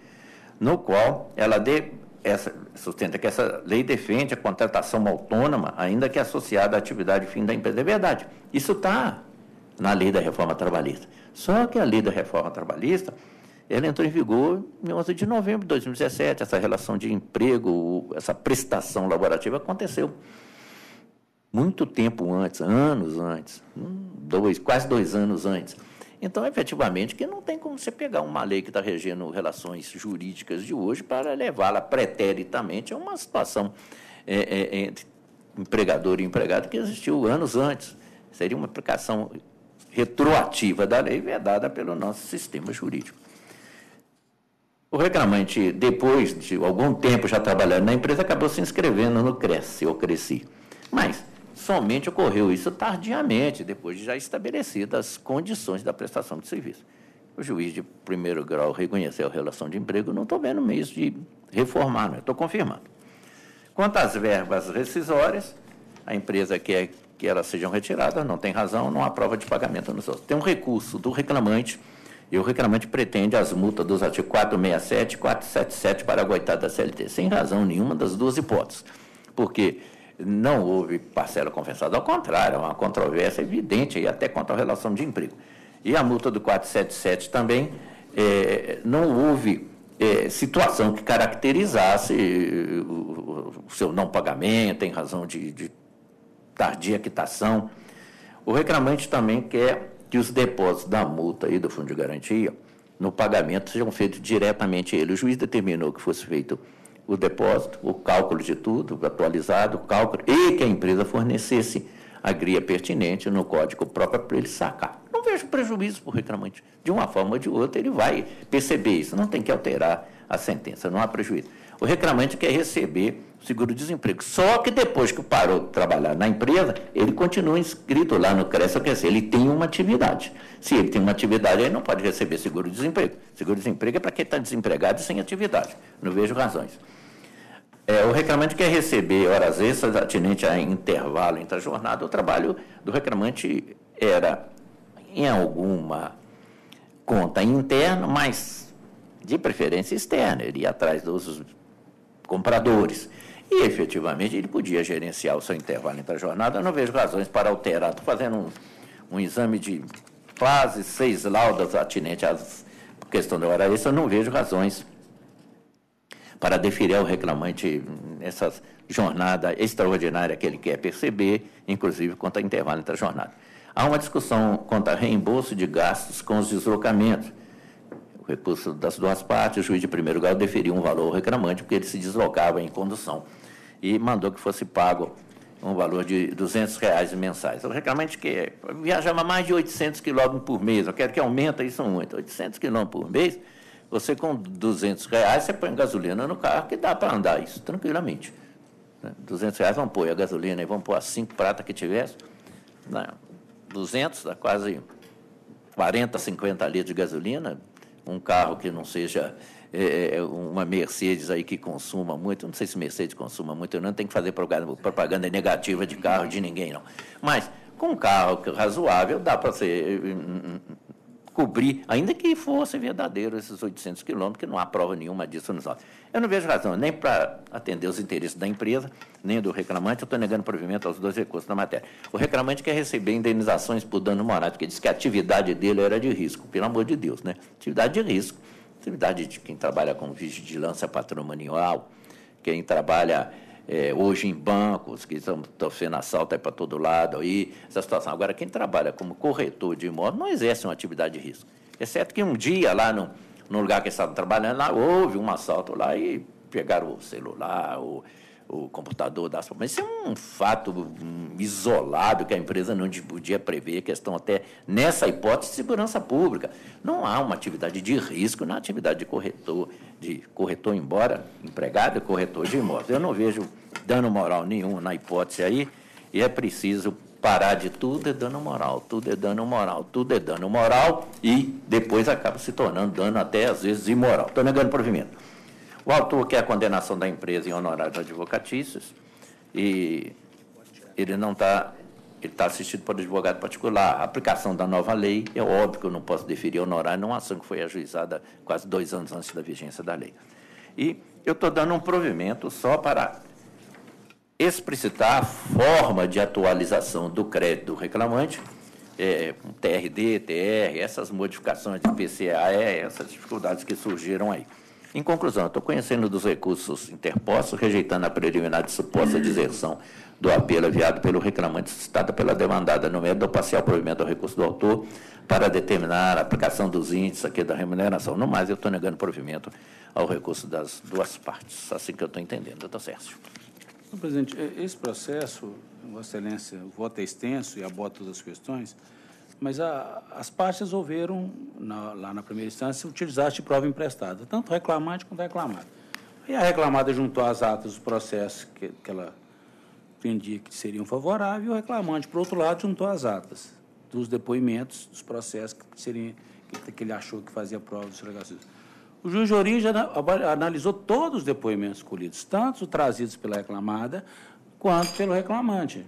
no qual ela sustenta que essa lei defende a contratação autônoma, ainda que associada à atividade fim da empresa. É verdade, isso está na Lei da Reforma Trabalhista. Só que a Lei da Reforma Trabalhista, ela entrou em vigor em 11 de novembro de 2017, essa relação de emprego, essa prestação laborativa aconteceu muito tempo antes, anos antes, quase 2 anos antes. Então, efetivamente, que não tem como você pegar uma lei que está regendo relações jurídicas de hoje para levá-la preteritamente a uma situação entre empregador e empregado que existiu anos antes. Seria uma aplicação retroativa da lei vedada pelo nosso sistema jurídico. O reclamante, depois de algum tempo já trabalhando na empresa, acabou se inscrevendo no Cresce, ou Cresci. Mas somente ocorreu isso tardiamente, depois de já estabelecidas as condições da prestação de serviço. O juiz de primeiro grau reconheceu a relação de emprego, não estou vendo meios de reformar, não estou confirmando. Quanto às verbas rescisórias, a empresa quer que elas sejam retiradas, não tem razão, não há prova de pagamento nos outros. Tem um recurso do reclamante, e o reclamante pretende as multas dos artigos 467 e 477 para a goitada da CLT, sem razão nenhuma das duas hipóteses, porque não houve parcela compensada, ao contrário, é uma controvérsia evidente, e até contra a relação de emprego. E a multa do 477 também, não houve situação que caracterizasse o seu não pagamento em razão de tardia quitação. O reclamante também quer que os depósitos da multa e do fundo de garantia no pagamento sejam feitos diretamente a ele. O juiz determinou que fosse feito o depósito, o cálculo de tudo, atualizado, o cálculo, e que a empresa fornecesse a gria pertinente no código próprio para ele sacar. Não vejo prejuízo para o reclamante. De uma forma ou de outra, ele vai perceber isso. Não tem que alterar a sentença, não há prejuízo. O reclamante quer receber o seguro-desemprego. Só que depois que parou de trabalhar na empresa, ele continua inscrito lá no CRES, quer dizer, ele tem uma atividade. Se ele tem uma atividade, ele não pode receber seguro-desemprego. Seguro-desemprego é para quem está desempregado e sem atividade. Não vejo razões. O reclamante quer receber horas extras atinente a intervalo entre a jornada. O trabalho do reclamante era em alguma conta interna, mas de preferência externa. Ele ia atrás dos compradores. E, efetivamente, ele podia gerenciar o seu intervalo entre a jornada. Eu não vejo razões para alterar. Estou fazendo um exame de quase 6 laudas atinente à questão da hora extra. Eu não vejo razões para deferir ao reclamante essa jornada extraordinária que ele quer perceber, inclusive quanto ao intervalo entre a jornada. Há uma discussão quanto a reembolso de gastos com os deslocamentos. O recurso das duas partes, o juiz de primeiro grau deferiu um valor ao reclamante, porque ele se deslocava em condução, e mandou que fosse pago um valor de R$200 mensais. O reclamante que viajava mais de 800 quilômetros por mês, eu quero que aumente isso muito, 800 quilômetros por mês, você com R$200, você põe gasolina no carro, que dá para andar isso tranquilamente. R$200, vamos pôr a gasolina e vamos pôr as 5 pratas que tivesse. 200, dá quase 40, 50 litros de gasolina. Um carro que não seja uma Mercedes aí que consuma muito, não sei se Mercedes consuma muito, não tem que fazer propaganda negativa de carro de ninguém, não. Mas com um carro razoável dá para você cobrir, ainda que fosse verdadeiro esses 800 quilômetros, que não há prova nenhuma disso nos autos. Eu não vejo razão nem para atender os interesses da empresa, nem do reclamante. Eu estou negando provimento aos dois recursos da matéria. O reclamante quer receber indenizações por dano moral, porque diz que a atividade dele era de risco, pelo amor de Deus, né? Atividade de risco, atividade de quem trabalha com vigilância patrimonial, quem trabalha hoje em bancos, que estão sendo assalto para todo lado, aí, essa situação. Agora, quem trabalha como corretor de imóvel não exerce uma atividade de risco, exceto que um dia lá no lugar que estavam trabalhando, lá houve um assalto lá e pegaram o celular, o computador das famílias. Isso é um fato isolado que a empresa não podia prever, questão até nessa hipótese de segurança pública. Não há uma atividade de risco na atividade de corretor, embora empregado e corretor de imóveis. Eu não vejo dano moral nenhum na hipótese aí, e é preciso parar de tudo é dano moral, tudo é dano moral, tudo é dano moral, e depois acaba se tornando dano até, às vezes, imoral. Estou negando provimento. O autor quer a condenação da empresa em honorários advocatícios e ele não está... Ele está assistido por advogado particular. A aplicação da nova lei, é óbvio que eu não posso deferir honorário numa ação que foi ajuizada quase 2 anos antes da vigência da lei. E eu estou dando um provimento só para explicitar a forma de atualização do crédito do reclamante, TRD, TR, essas modificações de PCAE, essas dificuldades que surgiram aí. Em conclusão, eu estou conhecendo dos recursos interpostos, rejeitando a preliminar de suposta deserção do apelo enviado pelo reclamante suscitada pela demandada no mérito do parcial provimento ao recurso do autor para determinar a aplicação dos índices aqui da remuneração. No mais, eu estou negando provimento ao recurso das duas partes. Assim que eu estou entendendo, doutor Sérgio. Senhor presidente, esse processo, Vossa Excelência, o voto é extenso e aborda todas as questões, mas as partes resolveram, lá na primeira instância, utilizar de prova emprestada, tanto reclamante quanto reclamado. E a reclamada juntou às atas os processos que ela entendia que seriam favoráveis, e o reclamante, por outro lado, juntou às atas dos depoimentos, dos processos que ele achou que fazia prova dos alegações. O juiz de origem analisou todos os depoimentos colhidos, tanto os trazidos pela reclamada quanto pelo reclamante,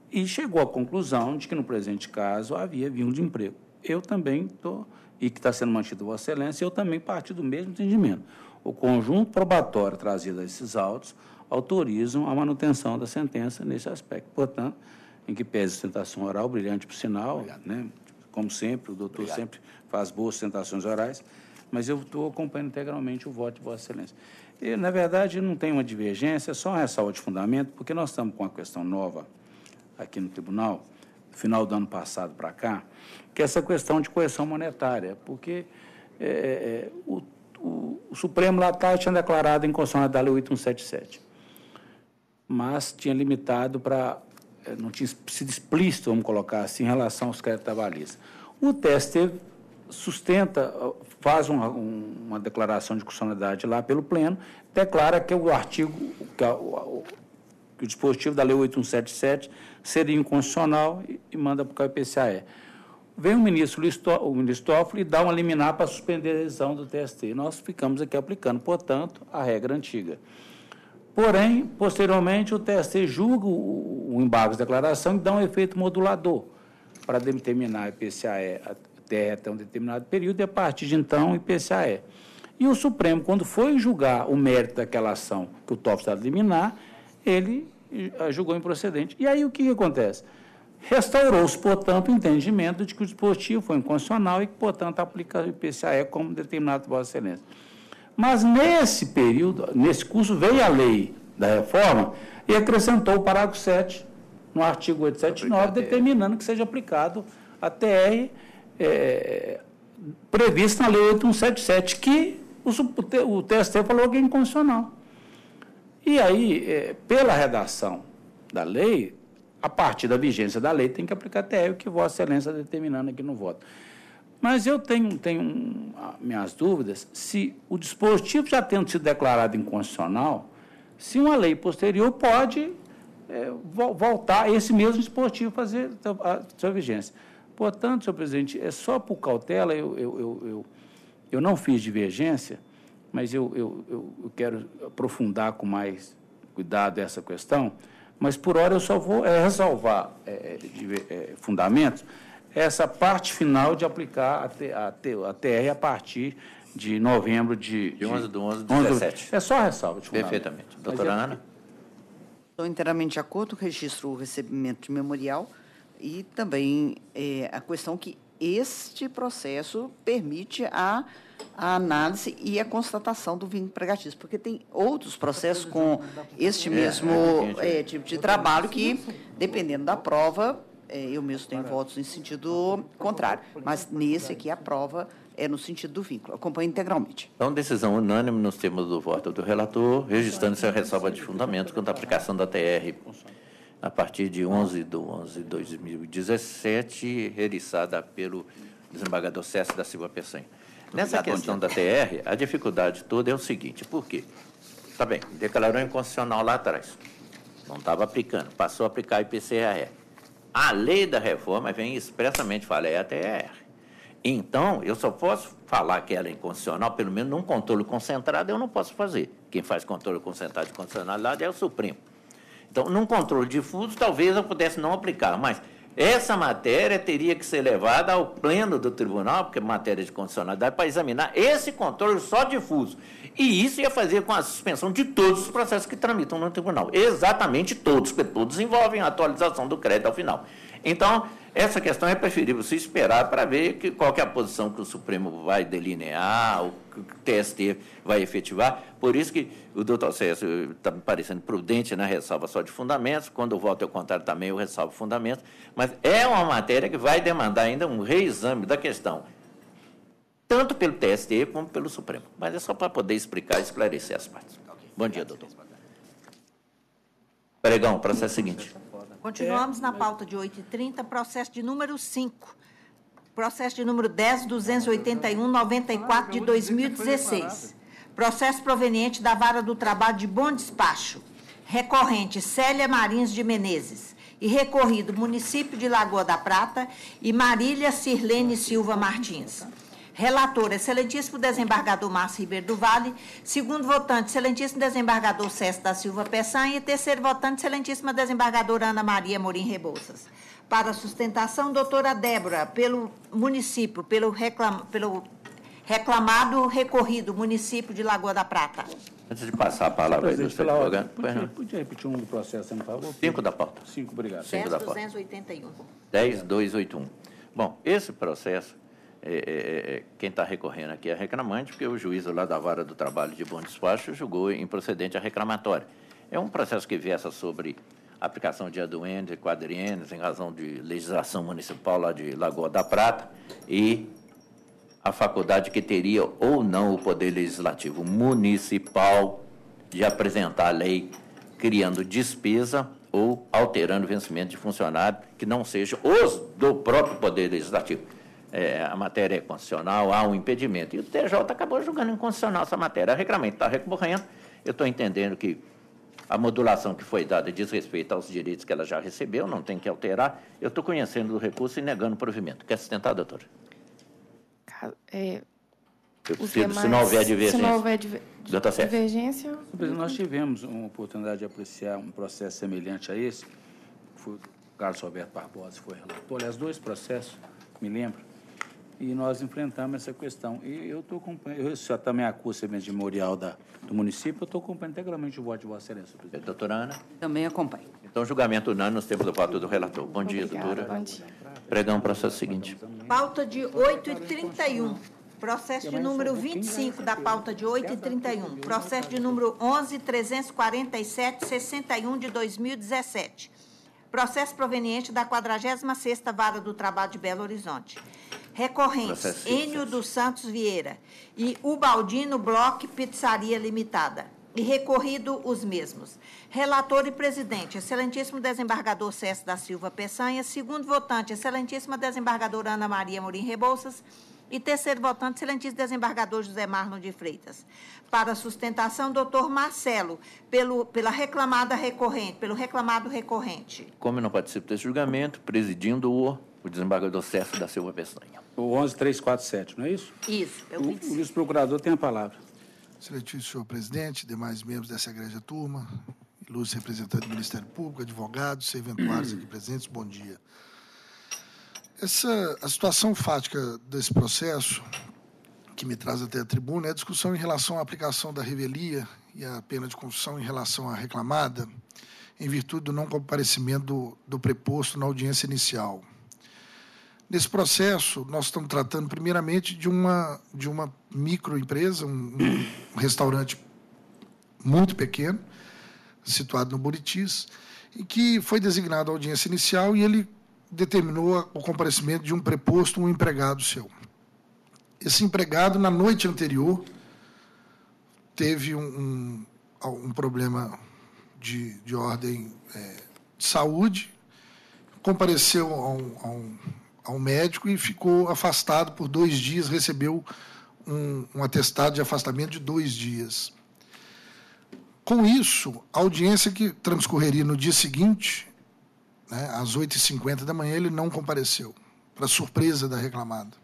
e chegou à conclusão de que, no presente caso, havia vínculo de emprego. Eu também estou, e que está sendo mantido Vossa Excelência, eu também parti do mesmo entendimento. O conjunto probatório trazido a esses autos autorizam a manutenção da sentença nesse aspecto. Portanto, em que pese a sustentação oral, brilhante por sinal, né? Como sempre, o doutor sempre faz boas sustentações orais, mas eu estou acompanhando integralmente o voto de Vossa Excelência. E, na verdade, não tem uma divergência, é só uma ressalva de fundamento, porque nós estamos com uma questão nova aqui no tribunal, no final do ano passado para cá, que é essa questão de correção monetária, porque o Supremo lá atrás tinha declarado em constitucionalidade da Lei 8177, mas tinha limitado para... não tinha sido explícito, vamos colocar assim, em relação aos créditos trabalhistas. O TST sustenta, faz uma declaração de constitucionalidade lá pelo Pleno, declara que o artigo, que o dispositivo da Lei 8177 seria inconstitucional e manda para o IPCAE. Vem o ministro Toffoli e dá uma liminar para suspender a decisão do TST. Nós ficamos aqui aplicando, portanto, a regra antiga. Porém, posteriormente, o TST julga o embargo de declaração e dá um efeito modulador para determinar a IPCAE até um determinado período e, a partir de então, o IPCAE. E o Supremo, quando foi julgar o mérito daquela ação que o Toffoli estava liminar, ele julgou improcedente. E aí o que acontece? Restaurou-se, portanto, o entendimento de que o dispositivo foi inconstitucional e que, portanto, aplica o IPCAE como determinado por Vossa Excelência. Mas, nesse período, nesse curso, veio a lei da reforma e acrescentou o parágrafo 7, no artigo 879, determinando que seja aplicado a TR prevista na Lei 8177, que o TST falou que é inconstitucional. E aí, pela redação da lei, a partir da vigência da lei, tem que aplicar a TR, o que Vossa Excelência está determinando aqui no voto. Mas eu tenho minhas dúvidas se o dispositivo já tendo sido declarado inconstitucional, se uma lei posterior pode voltar esse mesmo dispositivo fazer a sua vigência. Portanto, senhor presidente, é só por cautela, eu não fiz divergência, mas eu quero aprofundar com mais cuidado essa questão, mas por hora eu só vou ressalvar fundamentos, essa parte final de aplicar a TR a partir de novembro de 11 de 11 de 17. É só ressalva de fundamento. Perfeitamente. Doutora Ana? Estou inteiramente de acordo, registro o recebimento de memorial e também a questão que este processo permite a análise e a constatação do vínculo empregatício, porque tem outros processos com este mesmo tipo de trabalho que, dependendo da prova, eu mesmo tenho votos em sentido contrário, mas nesse aqui a prova é no sentido do vínculo. Acompanho integralmente. Então, decisão unânime nos termos do voto do relator, registrando-se a ressalva de fundamento quanto à aplicação da TR a partir de 11 de 11 de 2017, realiçada pelo desembargador César da Silva Peçanha. Nessa questão da TR, a dificuldade toda é o seguinte, por quê? Tá bem, declarou inconstitucional lá atrás, não estava aplicando, passou a aplicar IPCAE. A lei da reforma vem expressamente falar, é a TR. Então, eu só posso falar que ela é inconstitucional, pelo menos num controle concentrado eu não posso fazer. Quem faz controle concentrado de constitucionalidade é o Supremo. Então, num controle difuso, talvez eu pudesse não aplicar, mas essa matéria teria que ser levada ao pleno do tribunal, porque é matéria de constitucionalidade, para examinar esse controle só difuso. E isso ia fazer com a suspensão de todos os processos que tramitam no tribunal. Exatamente todos, porque todos envolvem a atualização do crédito ao final. Então, essa questão é preferível se esperar para ver qual que é a posição que o Supremo vai delinear, o que o TST vai efetivar. Por isso que o doutor César está me parecendo prudente na ressalva só de fundamentos. Quando eu volto ao contrário também, eu ressalvo fundamentos. Mas é uma matéria que vai demandar ainda um reexame da questão, tanto pelo TST como pelo Supremo. Mas é só para poder explicar e esclarecer as partes. Bom dia, doutor. Pregão, processo seguinte. Continuamos na pauta de 8h30, processo de número 5. Processo de número 10.281/94 de 2016. Processo proveniente da Vara do Trabalho de Bom Despacho. Recorrente Célia Marins de Menezes. E recorrido município de Lagoa da Prata e Marília Sirlene Silva Martins. Relator, excelentíssimo desembargador Márcio Ribeiro do Vale. Segundo votante, excelentíssimo desembargador César da Silva Peçanha. E terceiro votante, excelentíssima desembargadora Ana Maria Morim Rebouças. Para sustentação, doutora Débora, pelo município, pelo reclamado recorrido, município de Lagoa da Prata. Antes de passar a palavra, podia repetir o número do processo, por favor? 5 da pauta. 5, obrigado. 10.281. 10.281. Bom, esse processo, quem está recorrendo aqui é a reclamante, porque o juiz lá da Vara do Trabalho de Bom Despacho julgou improcedente a reclamatória. É um processo que versa sobre a aplicação de aduênios e quadriênios em razão de legislação municipal lá de Lagoa da Prata e a faculdade que teria ou não o Poder Legislativo Municipal de apresentar a lei criando despesa ou alterando o vencimento de funcionário que não sejam os do próprio Poder Legislativo. A matéria é constitucional, há um impedimento. E o TJ acabou julgando inconstitucional essa matéria. A reclamante está recorrendo. Eu estou entendendo que a modulação que foi dada diz respeito aos direitos que ela já recebeu, não tem que alterar. Eu estou conhecendo o recurso e negando o provimento. Quer sustentar, doutora? Se não houver divergência. Nós tivemos uma oportunidade de apreciar um processo semelhante a esse. O Carlos Roberto Barbosa foi relator. Aliás, 2 processos, me lembro. E nós enfrentamos essa questão. E eu estou acompanhando, eu também acuso a memorial do município, eu estou acompanhando integralmente o voto de Vossa Excelência. Doutora Ana? Também acompanho. Então, julgamento unânime nos termos do voto do relator. Bom dia, doutora. Bom dia. Pregão, processo seguinte. Pauta de 8h31. Processo de número 25 da pauta de 8h31. Processo de número 11.347/61 de 2017. Processo proveniente da 46ª Vara do Trabalho de Belo Horizonte. Recorrentes, Enio dos Santos Vieira e Ubaldino Bloch Pizzaria Limitada. E recorrido os mesmos. Relator e presidente, excelentíssimo desembargador César da Silva Peçanha. Segundo votante, excelentíssima desembargadora Ana Maria Morim Rebouças. E terceiro votante, excelentíssimo desembargador José Marlon de Freitas. Para sustentação, doutor Marcelo, pelo reclamado recorrente. Como eu não participo desse julgamento, presidindo-o desembargador César da Silva Peçanha. O 11.347, não é isso? Isso. O vice-procurador tem a palavra. Excelentíssimo senhor presidente, demais membros dessa egrégia turma, ilustres representantes do Ministério Público, advogados, serventuários aqui presentes, bom dia. A situação fática desse processo, que me traz até a tribuna, é a discussão em relação à aplicação da revelia e a pena de confissão em relação à reclamada, em virtude do não comparecimento do preposto na audiência inicial. Nesse processo, nós estamos tratando, primeiramente, de uma microempresa, um restaurante muito pequeno, situado no Buritis, e que foi designado a audiência inicial e ele determinou o comparecimento de um preposto, um empregado seu. Esse empregado, na noite anterior, teve um problema de ordem de saúde, compareceu a um médico e ficou afastado por 2 dias, recebeu um atestado de afastamento de 2 dias. Com isso, a audiência que transcorreria no dia seguinte, às 8h50 da manhã, ele não compareceu, para surpresa da reclamada.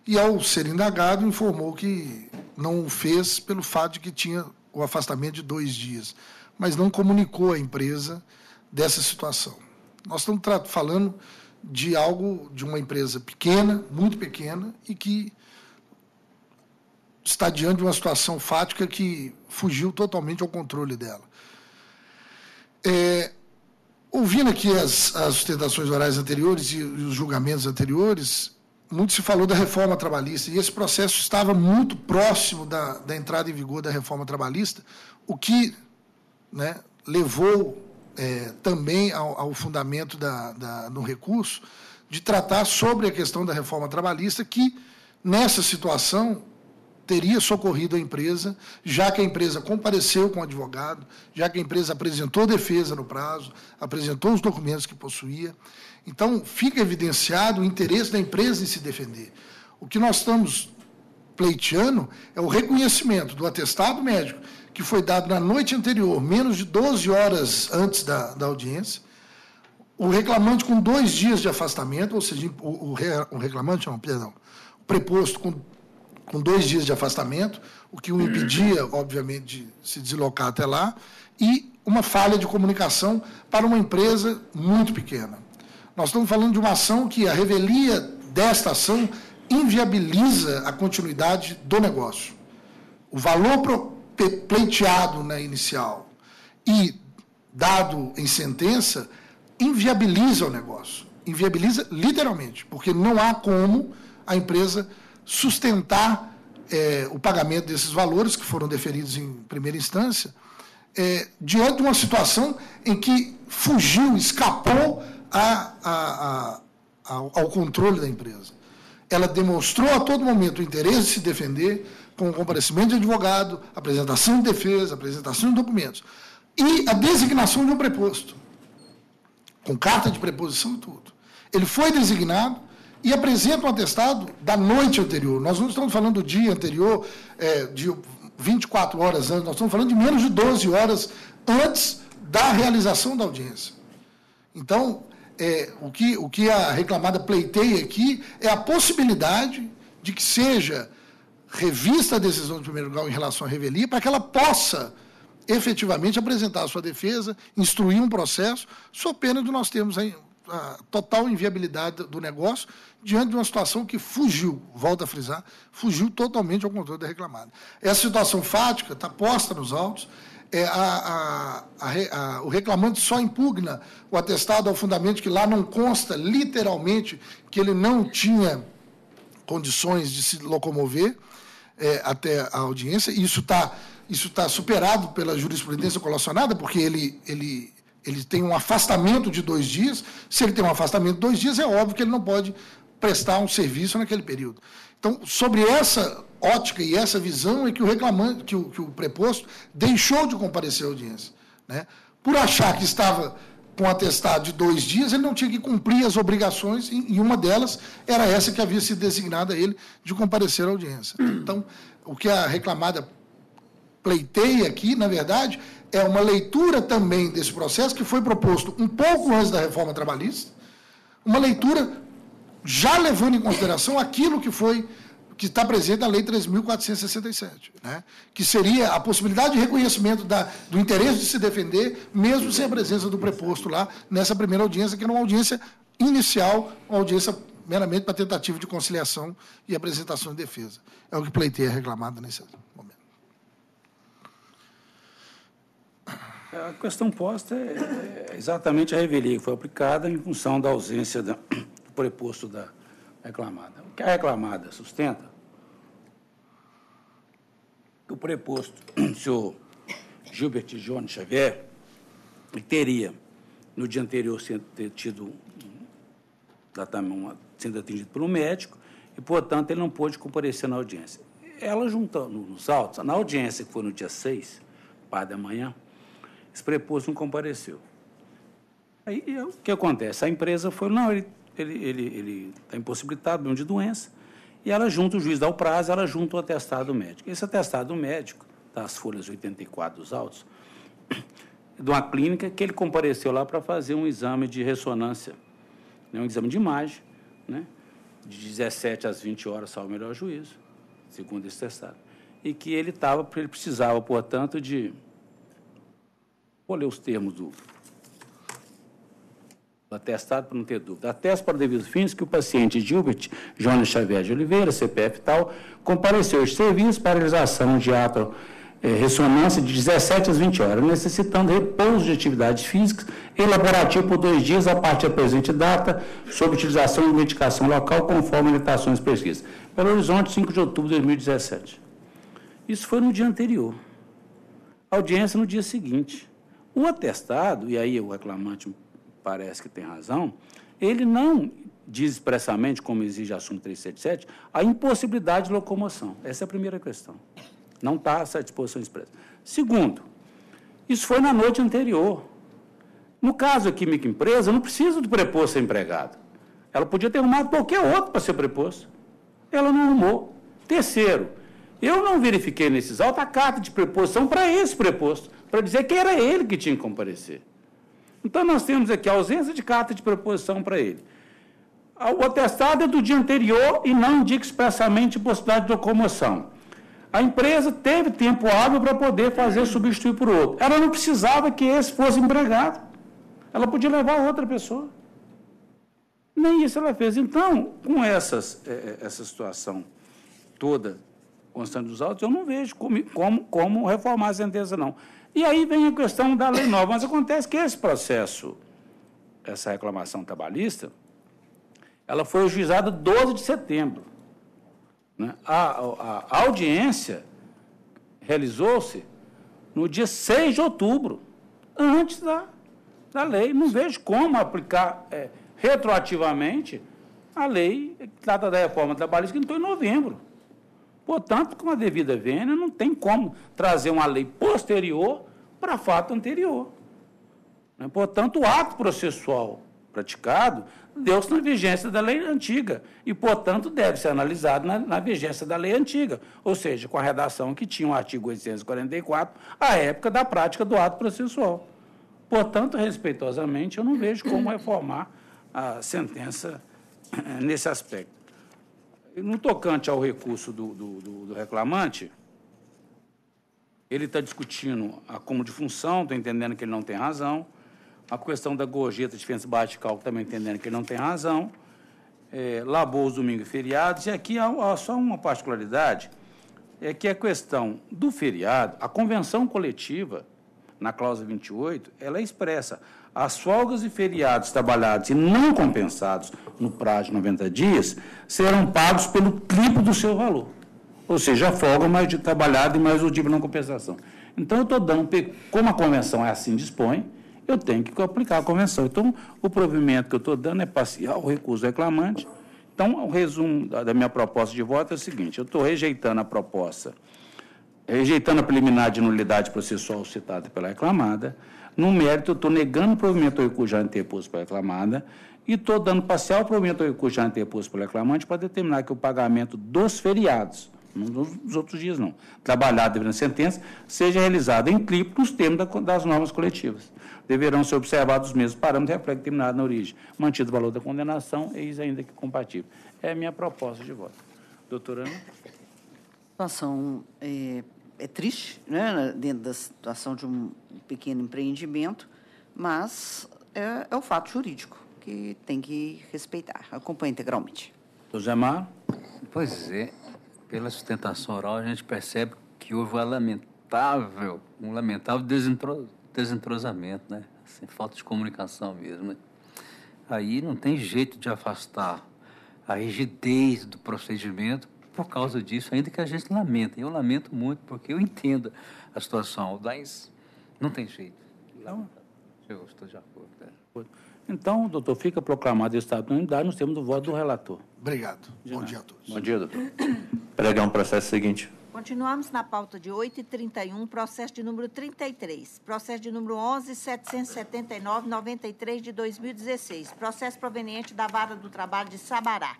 e, ao ser indagado, informou que não o fez pelo fato de que tinha o afastamento de 2 dias, mas não comunicou à empresa dessa situação. Nós estamos falando de algo, de uma empresa pequena, muito pequena, e que está diante de uma situação fática que fugiu totalmente ao controle dela. Ouvindo aqui as sustentações orais anteriores e os julgamentos anteriores, muito se falou da reforma trabalhista, e esse processo estava muito próximo da entrada em vigor da reforma trabalhista, o que, né, levou também ao fundamento no recurso de tratar sobre a questão da reforma trabalhista, que, nessa situação, teria socorrido a empresa, já que a empresa compareceu com o advogado, já que a empresa apresentou defesa no prazo, apresentou os documentos que possuía. Então, fica evidenciado o interesse da empresa em se defender. O que nós estamos pleiteando é o reconhecimento do atestado médico, que foi dado na noite anterior, menos de 12 horas antes da audiência, o reclamante com 2 dias de afastamento, ou seja, o reclamante, não, perdão, o preposto com 2 dias de afastamento, o que o impedia, obviamente, de se deslocar até lá, e uma falha de comunicação para uma empresa muito pequena. Nós estamos falando de uma ação que a revelia desta ação inviabiliza a continuidade do negócio. O valor pleiteado na inicial e dado em sentença inviabiliza o negócio. Inviabiliza literalmente, porque não há como a empresa sustentar o pagamento desses valores, que foram deferidos em primeira instância, diante de uma situação em que fugiu, escapou ao controle da empresa. Ela demonstrou a todo momento o interesse de se defender, com o comparecimento de advogado, apresentação de defesa, apresentação de documentos, e a designação de um preposto, com carta de preposição e tudo. Ele foi designado e apresenta um atestado da noite anterior. Nós não estamos falando do dia anterior, de 24 horas antes, nós estamos falando de menos de 12 horas antes da realização da audiência. Então, o que a reclamada pleiteia aqui é a possibilidade de que seja revista a decisão de primeiro grau em relação à revelia, para que ela possa efetivamente apresentar a sua defesa, instruir um processo, sob pena de nós termos a total inviabilidade do negócio diante de uma situação que fugiu, volto a frisar, fugiu totalmente ao controle da reclamada. Essa situação fática está posta nos autos, o reclamante só impugna o atestado ao fundamento que lá não consta literalmente que ele não tinha condições de se locomover até a audiência. Isso está superado pela jurisprudência colacionada, porque ele tem um afastamento de 2 dias. Se ele tem um afastamento de 2 dias, é óbvio que ele não pode prestar um serviço naquele período. Então, sobre essa ótica e essa visão é que o reclamante, que o preposto deixou de comparecer à audiência, né? Por achar que estava com atestado de 2 dias, ele não tinha que cumprir as obrigações, e uma delas era essa que havia sido designada a ele de comparecer à audiência. Então, o que a reclamada pleiteia aqui, na verdade, é uma leitura também desse processo que foi proposto um pouco antes da reforma trabalhista, uma leitura já levando em consideração aquilo que está presente na Lei 3.467, né? Que seria a possibilidade de reconhecimento do interesse de se defender, mesmo sem a presença do preposto lá, nessa primeira audiência, que era uma audiência inicial, uma audiência meramente para tentativa de conciliação e apresentação de defesa. É o que pleiteia reclamada nesse momento. A questão posta é exatamente a revelia que foi aplicada em função da ausência do preposto da reclamada. O que a reclamada sustenta, que o preposto, o senhor Gilbert Jones Xavier, ele teria, no dia anterior, sendo atendido por um médico, e, portanto, ele não pôde comparecer na audiência. Ela juntou nos autos, na audiência, que foi no dia 6, parte da manhã, esse preposto não compareceu. Aí, o que acontece? A empresa foi, não, ele está impossibilitado, mesmo de doença, e ela junta, o juiz dá o prazo, ela junta o atestado médico. Esse atestado médico, das folhas 84 dos autos, de uma clínica que ele compareceu lá para fazer um exame de ressonância, né, um exame de imagem, né, de 17 às 20 horas, salvo o melhor juízo, segundo esse testado, e que ele precisava, portanto, de... Vou ler os termos do atestado para não ter dúvida. Atesto para devidos fins que o paciente Gilbert Jonas Xavier de Oliveira, CPF tal, compareceu aos serviços para realização de ato ressonância de 17 às 20 horas, necessitando repouso de atividades físicas e laborativo por 2 dias a partir da presente data, sob utilização de medicação local, conforme orientações prescritas. Belo Horizonte, 5 de outubro de 2017. Isso foi no dia anterior. Audiência no dia seguinte. O atestado, e aí o reclamante parece que tem razão, ele não diz expressamente, como exige a súmula 377, a impossibilidade de locomoção. Essa é a primeira questão. Não está essa disposição expressa. Segundo, isso foi na noite anterior. No caso aqui, microempresa, não precisa do preposto ser empregado. Ela podia ter arrumado qualquer outro para ser preposto. Ela não arrumou. Terceiro, eu não verifiquei nesses autos a carta de preposição para esse preposto, para dizer que era ele que tinha que comparecer. Então, nós temos aqui a ausência de carta de preposição para ele. O atestado é do dia anterior e não indica expressamente possibilidade de locomoção. A empresa teve tempo hábil para poder fazer substituir por outro. Ela não precisava que esse fosse empregado. Ela podia levar outra pessoa. Nem isso ela fez. Então, com essa situação toda constante dos autos, eu não vejo como reformar a sentença, não. E aí vem a questão da lei nova. Mas acontece que esse processo, essa reclamação trabalhista, ela foi ajuizada 12 de setembro. Né? A audiência realizou-se no dia 6 de outubro, antes da lei. Não vejo como aplicar retroativamente a lei que trata da reforma trabalhista, que entrou em novembro. Portanto, com a devida vênia, não tem como trazer uma lei posterior para fato anterior. Portanto, o ato processual praticado deu-se na vigência da lei antiga e, portanto, deve ser analisado na vigência da lei antiga, ou seja, com a redação que tinha o artigo 844, à época da prática do ato processual. Portanto, respeitosamente, eu não vejo como reformar a sentença nesse aspecto. No tocante ao recurso do reclamante, ele está discutindo acúmulo de função, estou entendendo que ele não tem razão. A questão da gorjeta de diferença baixa de cálculo, também entendendo que ele não tem razão. Labor os domingos e feriados. E aqui há só uma particularidade, é que a questão do feriado, a convenção coletiva, na cláusula 28, ela expressa as folgas e feriados trabalhados e não compensados no prazo de 90 dias serão pagos pelo triplo do seu valor. Ou seja, a folga mais de trabalhado e mais o dia de não compensação. Então, eu estou dando, como a convenção é assim dispõe, eu tenho que aplicar a convenção. Então, o provimento que eu estou dando é parcial o recurso do reclamante. Então, o resumo da minha proposta de voto é o seguinte: eu estou rejeitando a proposta, rejeitando a preliminar de nulidade processual citada pela reclamada. No mérito, eu estou negando o provimento ao recurso já interposto pela reclamada e estou dando parcial provimento ao recurso já interposto pelo reclamante para determinar que o pagamento dos feriados, não dos outros dias, não, trabalhado devendo sentença, seja realizado em triplo nos termos das normas coletivas. Deverão ser observados os mesmos parâmetros reflexos determinados na origem, mantido o valor da condenação, eis ainda que compatível. É a minha proposta de voto. Doutora Ana? A situação é triste, né, dentro da situação de um pequeno empreendimento, mas é o fato jurídico que tem que respeitar. Acompanhe integralmente. Doutor Zé Mar? Pois é, pela sustentação oral, a gente percebe que houve um lamentável desentrosamento, né? Assim, falta de comunicação mesmo, né? Aí não tem jeito de afastar a rigidez do procedimento por causa disso, ainda que a gente lamenta. Eu lamento muito, porque eu entendo a situação, mas não tem jeito. Eu estou de acordo. Então, doutor, fica proclamado o estado de unidade, nós temos o voto do relator. Obrigado. Bom dia a todos. Bom dia, doutor. Pregar um processo seguinte. Continuamos na pauta de 8h31, processo de número 33, processo de número 11.779/93 de 2016, processo proveniente da Vara do Trabalho de Sabará.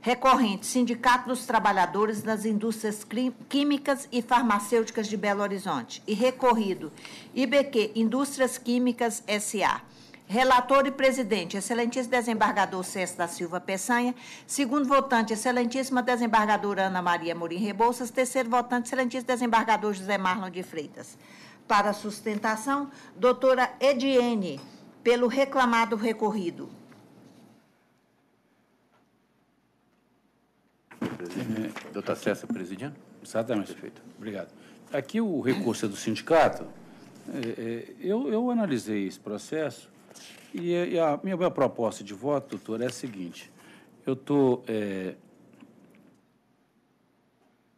Recorrente, Sindicato dos Trabalhadores das Indústrias Químicas e Farmacêuticas de Belo Horizonte. E recorrido, IBQ, Indústrias Químicas S.A. Relator e presidente, excelentíssimo desembargador César da Silva Peçanha. Segundo votante, excelentíssima desembargadora Ana Maria Amorim Rebouças. Terceiro votante, excelentíssimo desembargador José Marlon de Freitas. Para sustentação, doutora Ediene, pelo reclamado recorrido. Doutor César, presidindo. Exatamente, perfeito. Obrigado. Aqui o recurso é do sindicato. Eu analisei esse processo e a minha proposta de voto, doutor, é a seguinte. Eu estou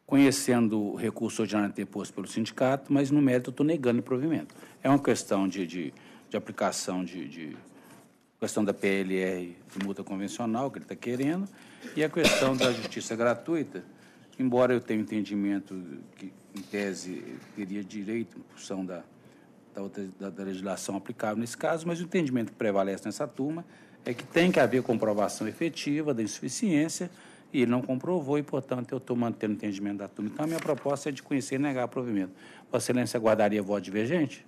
conhecendo o recurso ordinário interposto pelo sindicato, mas, no mérito, eu estou negando o provimento. É uma questão de aplicação de questão da PLR de multa convencional, que ele está querendo, e a questão da justiça gratuita, embora eu tenha entendimento que, em tese, teria direito, em função da legislação aplicável nesse caso, mas o entendimento que prevalece nessa turma é que tem que haver comprovação efetiva da insuficiência, e ele não comprovou, e, portanto, eu estou mantendo o entendimento da turma. Então, a minha proposta é de conhecer e negar o provimento. Vossa Excelência aguardaria voto divergente?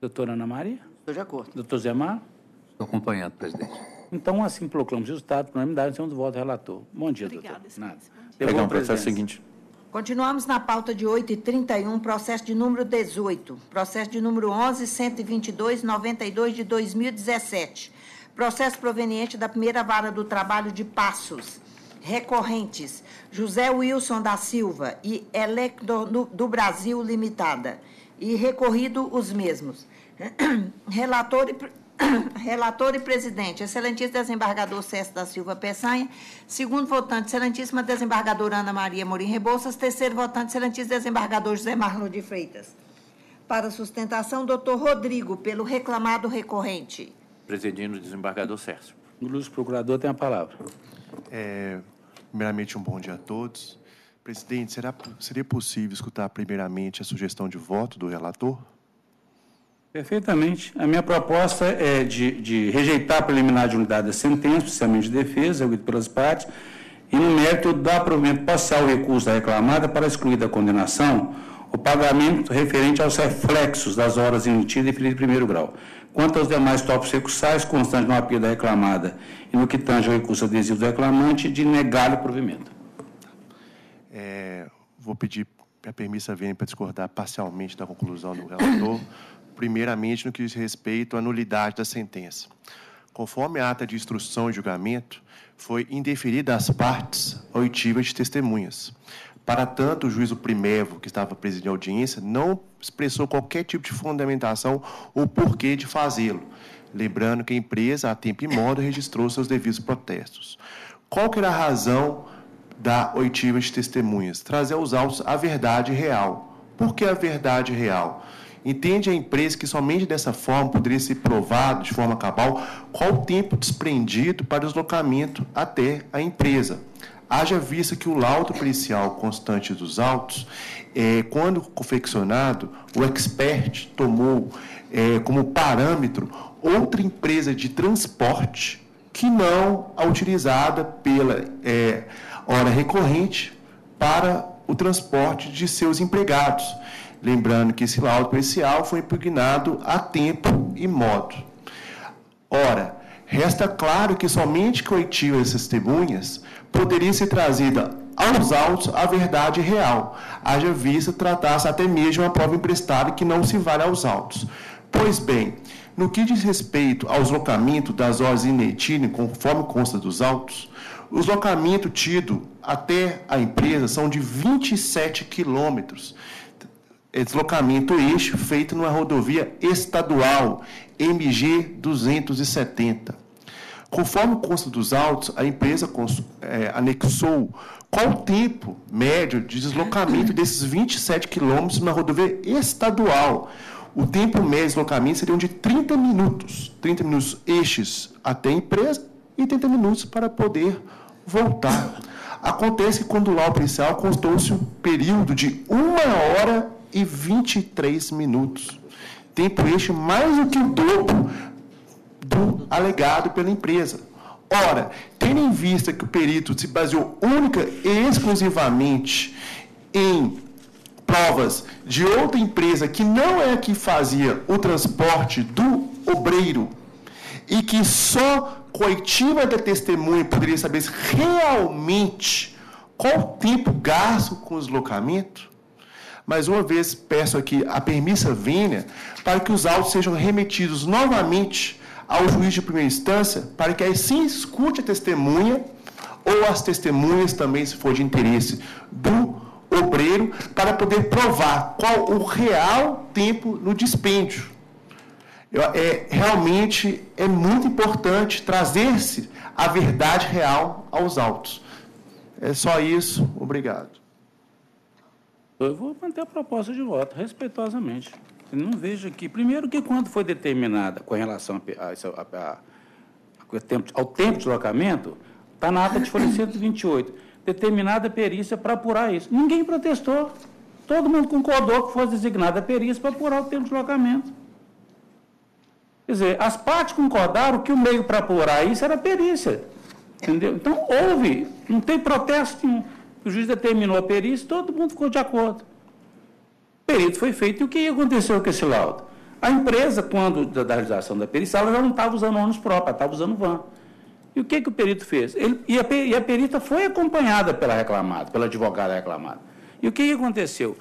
Doutora Ana Maria? Estou de acordo. Doutor Zé Mar? Estou acompanhando, presidente. Então, assim, proclamo o resultado por unanimidade, em segundo voto do relator. Bom dia, Obrigada, doutor. Nada. Pegar o processo seguinte. Continuamos na pauta de 8h31, processo de número 18, processo de número 11.122.92 de 2017, processo proveniente da primeira vara do trabalho de Passos, recorrentes, José Wilson da Silva e Electro do Brasil Limitada, e recorrido os mesmos. Relator e presidente, excelentíssimo desembargador César da Silva Peçanha. Segundo votante, excelentíssima desembargadora Ana Maria Amorim Rebouças. Terceiro votante, excelentíssimo desembargador José Marlon de Freitas. Para sustentação, doutor Rodrigo, pelo reclamado recorrente. Presidindo o desembargador Sérgio. O ilustre procurador tem a palavra. Primeiramente, um bom dia a todos. Presidente, seria possível escutar primeiramente a sugestão de voto do relator? Perfeitamente. A minha proposta é de rejeitar a preliminar de unidade da sentença, especialmente de defesa, ouvido pelas partes, e, no mérito, dar provimento parcial ao recurso da reclamada para excluir da condenação o pagamento referente aos reflexos das horas emitidas e feridas de primeiro grau. Quanto aos demais tópicos recursais, constantes no apelo da reclamada e no que tange ao recurso adesivo do reclamante, de negar o provimento. Vou pedir a permissa venha para discordar parcialmente da conclusão do relator. Primeiramente, no que diz respeito à nulidade da sentença. Conforme a ata de instrução e julgamento, foi indeferida às partes a oitiva de testemunhas. Para tanto, o juízo primevo, que estava presidindo a audiência, não expressou qualquer tipo de fundamentação ou porquê de fazê-lo, lembrando que a empresa, a tempo e modo, registrou seus devidos protestos. Qual que era a razão da oitiva de testemunhas? Trazer aos autos a verdade real. Por que a verdade real? Entende a empresa que somente dessa forma poderia ser provado de forma cabal qual o tempo desprendido para o deslocamento até a empresa. Haja vista que o laudo pericial constante dos autos, quando confeccionado, o expert tomou como parâmetro outra empresa de transporte que não a utilizada pela hora recorrente para o transporte de seus empregados. Lembrando que esse laudo pericial foi impugnado a tempo e modo. Ora, resta claro que somente com a oitiva das testemunhas poderia ser trazida aos autos a verdade real, haja vista tratar-se até mesmo de uma prova emprestada que não se vale aos autos. Pois bem, no que diz respeito ao deslocamento das horas inetíneas, conforme consta dos autos, o deslocamento tido até a empresa são de 27 quilômetros. Deslocamento este feito numa rodovia estadual, MG 270. Conforme consta dos autos, a empresa anexou qual o tempo médio de deslocamento desses 27 quilômetros na rodovia estadual. O tempo médio de deslocamento seriam de 30 minutos. 30 minutos estes até a empresa e 30 minutos para poder voltar. Acontece que quando o laudo pericial constou-se um período de 1h23. Tempo este mais do que o dobro do alegado pela empresa. Ora, tendo em vista que o perito se baseou única e exclusivamente em provas de outra empresa que não é a que fazia o transporte do obreiro, e que só coitiva da testemunha poderia saber realmente qual o tempo gasto com o deslocamento. Mais uma vez, peço aqui a permissa vênia para que os autos sejam remetidos novamente ao juiz de primeira instância, para que aí sim escute a testemunha, ou as testemunhas também, se for de interesse do obreiro, para poder provar qual o real tempo no dispêndio. Realmente é muito importante trazer-se a verdade real aos autos. É só isso. Obrigado. Eu vou manter a proposta de voto, respeitosamente. Eu não vejo aqui. Primeiro, que quando foi determinada com relação ao tempo de deslocamento, está na ata de folha 128, determinada a perícia para apurar isso. Ninguém protestou. Todo mundo concordou que fosse designada a perícia para apurar o tempo de deslocamento. Quer dizer, as partes concordaram que o meio para apurar isso era a perícia. Entendeu? Então, houve, não tem protesto nenhum. O juiz determinou a perícia, todo mundo ficou de acordo. O perito foi feito. E o que aconteceu com esse laudo? A empresa, quando da realização da perícia, ela já não estava usando ônibus próprio, ela estava usando van. E o que o perito fez? A perita foi acompanhada pela reclamada, pela advogada reclamada. E o que aconteceu?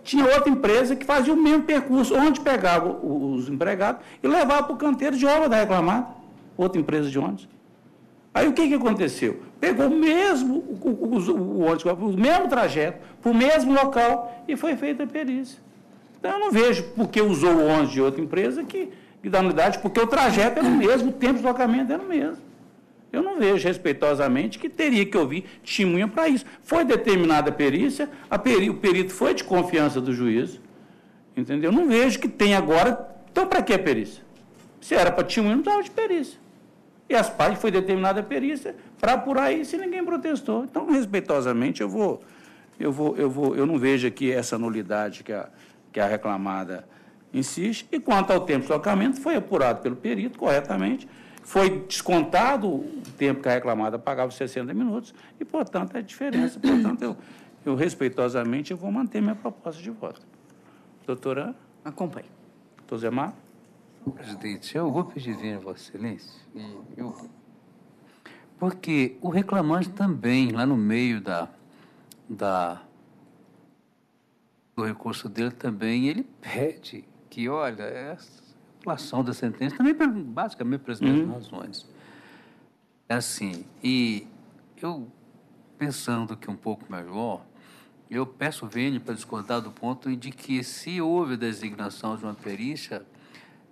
Tinha outra empresa que fazia o mesmo percurso, onde pegava os empregados e levava para o canteiro de obra da reclamada, outra empresa de ônibus. Aí o que aconteceu? Pegou o mesmo o mesmo trajeto, para o mesmo local, e foi feita a perícia. Então, eu não vejo porque usou o ônibus de outra empresa que dá nulidade, porque o trajeto era o mesmo, o tempo de deslocamento era o mesmo. Eu não vejo, respeitosamente, que teria que ouvir testemunha para isso. Foi determinada a perícia, o perito foi de confiança do juiz, entendeu? Eu não vejo que tem agora. Então, para que a perícia? Se era para testemunha, não precisava de perícia. E as partes foi determinada a perícia para apurar isso e ninguém protestou. Então, respeitosamente, eu não vejo aqui essa nulidade que a reclamada insiste. E quanto ao tempo de deslocamento, foi apurado pelo perito corretamente, foi descontado o tempo que a reclamada pagava, os 60 minutos, e, portanto, é diferença. Portanto, eu respeitosamente, eu vou manter minha proposta de voto. Doutora? Acompanhe. Doutor Zé Marco? Presidente, eu vou pedir a Vossa Excelência, porque o reclamante também, lá no meio do recurso dele também, ele pede que, olha, essa relação da sentença, também basicamente pelas mesmas razões. É assim, e eu, pensando aqui um pouco melhor, eu peço vênia para discordar do ponto de que, se houve a designação de uma perícia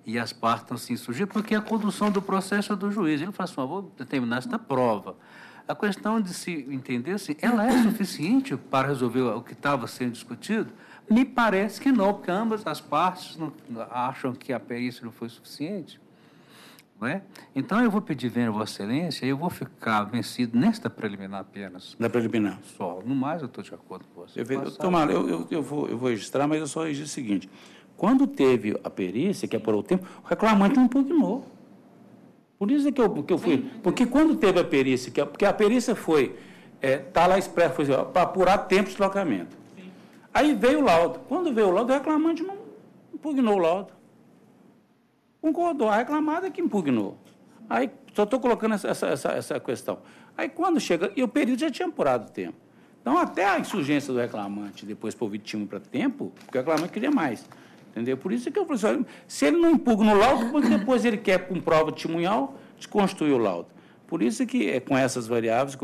e as partes assim surgir, porque a condução do processo é do juiz. Ele fala assim, vou determinar esta prova. A questão de se entender assim, ela é suficiente para resolver o que estava sendo discutido? Me parece que não, porque ambas as partes acham que a perícia não foi suficiente. Não é? Então, eu vou pedir vênia a Vossa Excelência e eu vou ficar vencido nesta preliminar apenas. Na preliminar? Só. No mais, eu estou de acordo com você. Tomara, eu vou registrar, mas eu só registro o seguinte. Quando teve a perícia, que apurou o tempo, o reclamante não impugnou. Por isso é que eu fui. Porque quando teve a perícia, porque a perícia foi, está lá expresso, foi para apurar tempo de deslocamento. Sim. Aí veio o laudo. Quando veio o laudo, o reclamante não impugnou o laudo. Concordou, a reclamada que impugnou. Aí, só estou colocando essa questão. Aí, quando chega, e o perito já tinha apurado o tempo. Então, até a insurgência do reclamante, depois por vítima para tempo, porque o reclamante queria mais. Entendeu? Por isso que eu falei, se ele não impugna o laudo, porque depois ele quer, com prova testemunhal, desconstruir o laudo. Por isso que, com essas variáveis,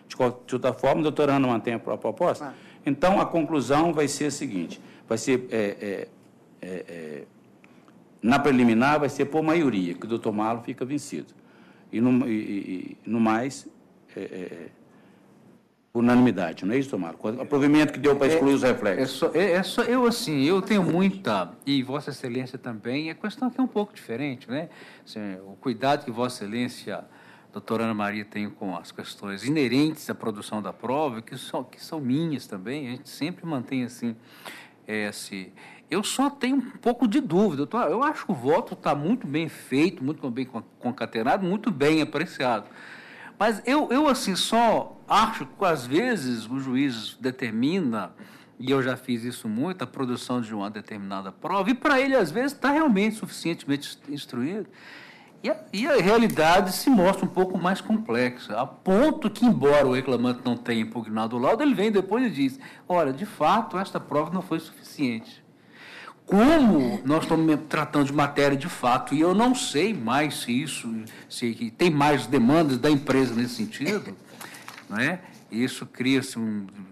de outra forma, a doutora Ana mantém a proposta. Ah. Então, a conclusão vai ser a seguinte, vai ser, na preliminar, vai ser por maioria, que o doutor Marlon fica vencido. E no mais, unanimidade, não é isso, Tomara? O provimento que deu para excluir os reflexos. Eu tenho muita, e Vossa Excelência também, a questão aqui é um pouco diferente, né? Assim, o cuidado que Vossa Excelência, doutora Ana Maria, tem com as questões inerentes à produção da prova, que são minhas também, a gente sempre mantém assim, eu só tenho um pouco de dúvida, doutor. Eu acho que o voto está muito bem feito, muito bem concatenado, muito bem apreciado. Mas eu assim, só acho que, às vezes, o juiz determina e eu já fiz isso muito, a produção de uma determinada prova, e para ele, às vezes, está realmente suficientemente instruído. E a realidade se mostra um pouco mais complexa, a ponto que, embora o reclamante não tenha impugnado o laudo, ele vem depois e diz, olha, de fato, esta prova não foi suficiente. Como nós estamos tratando de matéria de fato, e eu não sei mais se tem mais demandas da empresa nesse sentido, não é? Isso cria-se,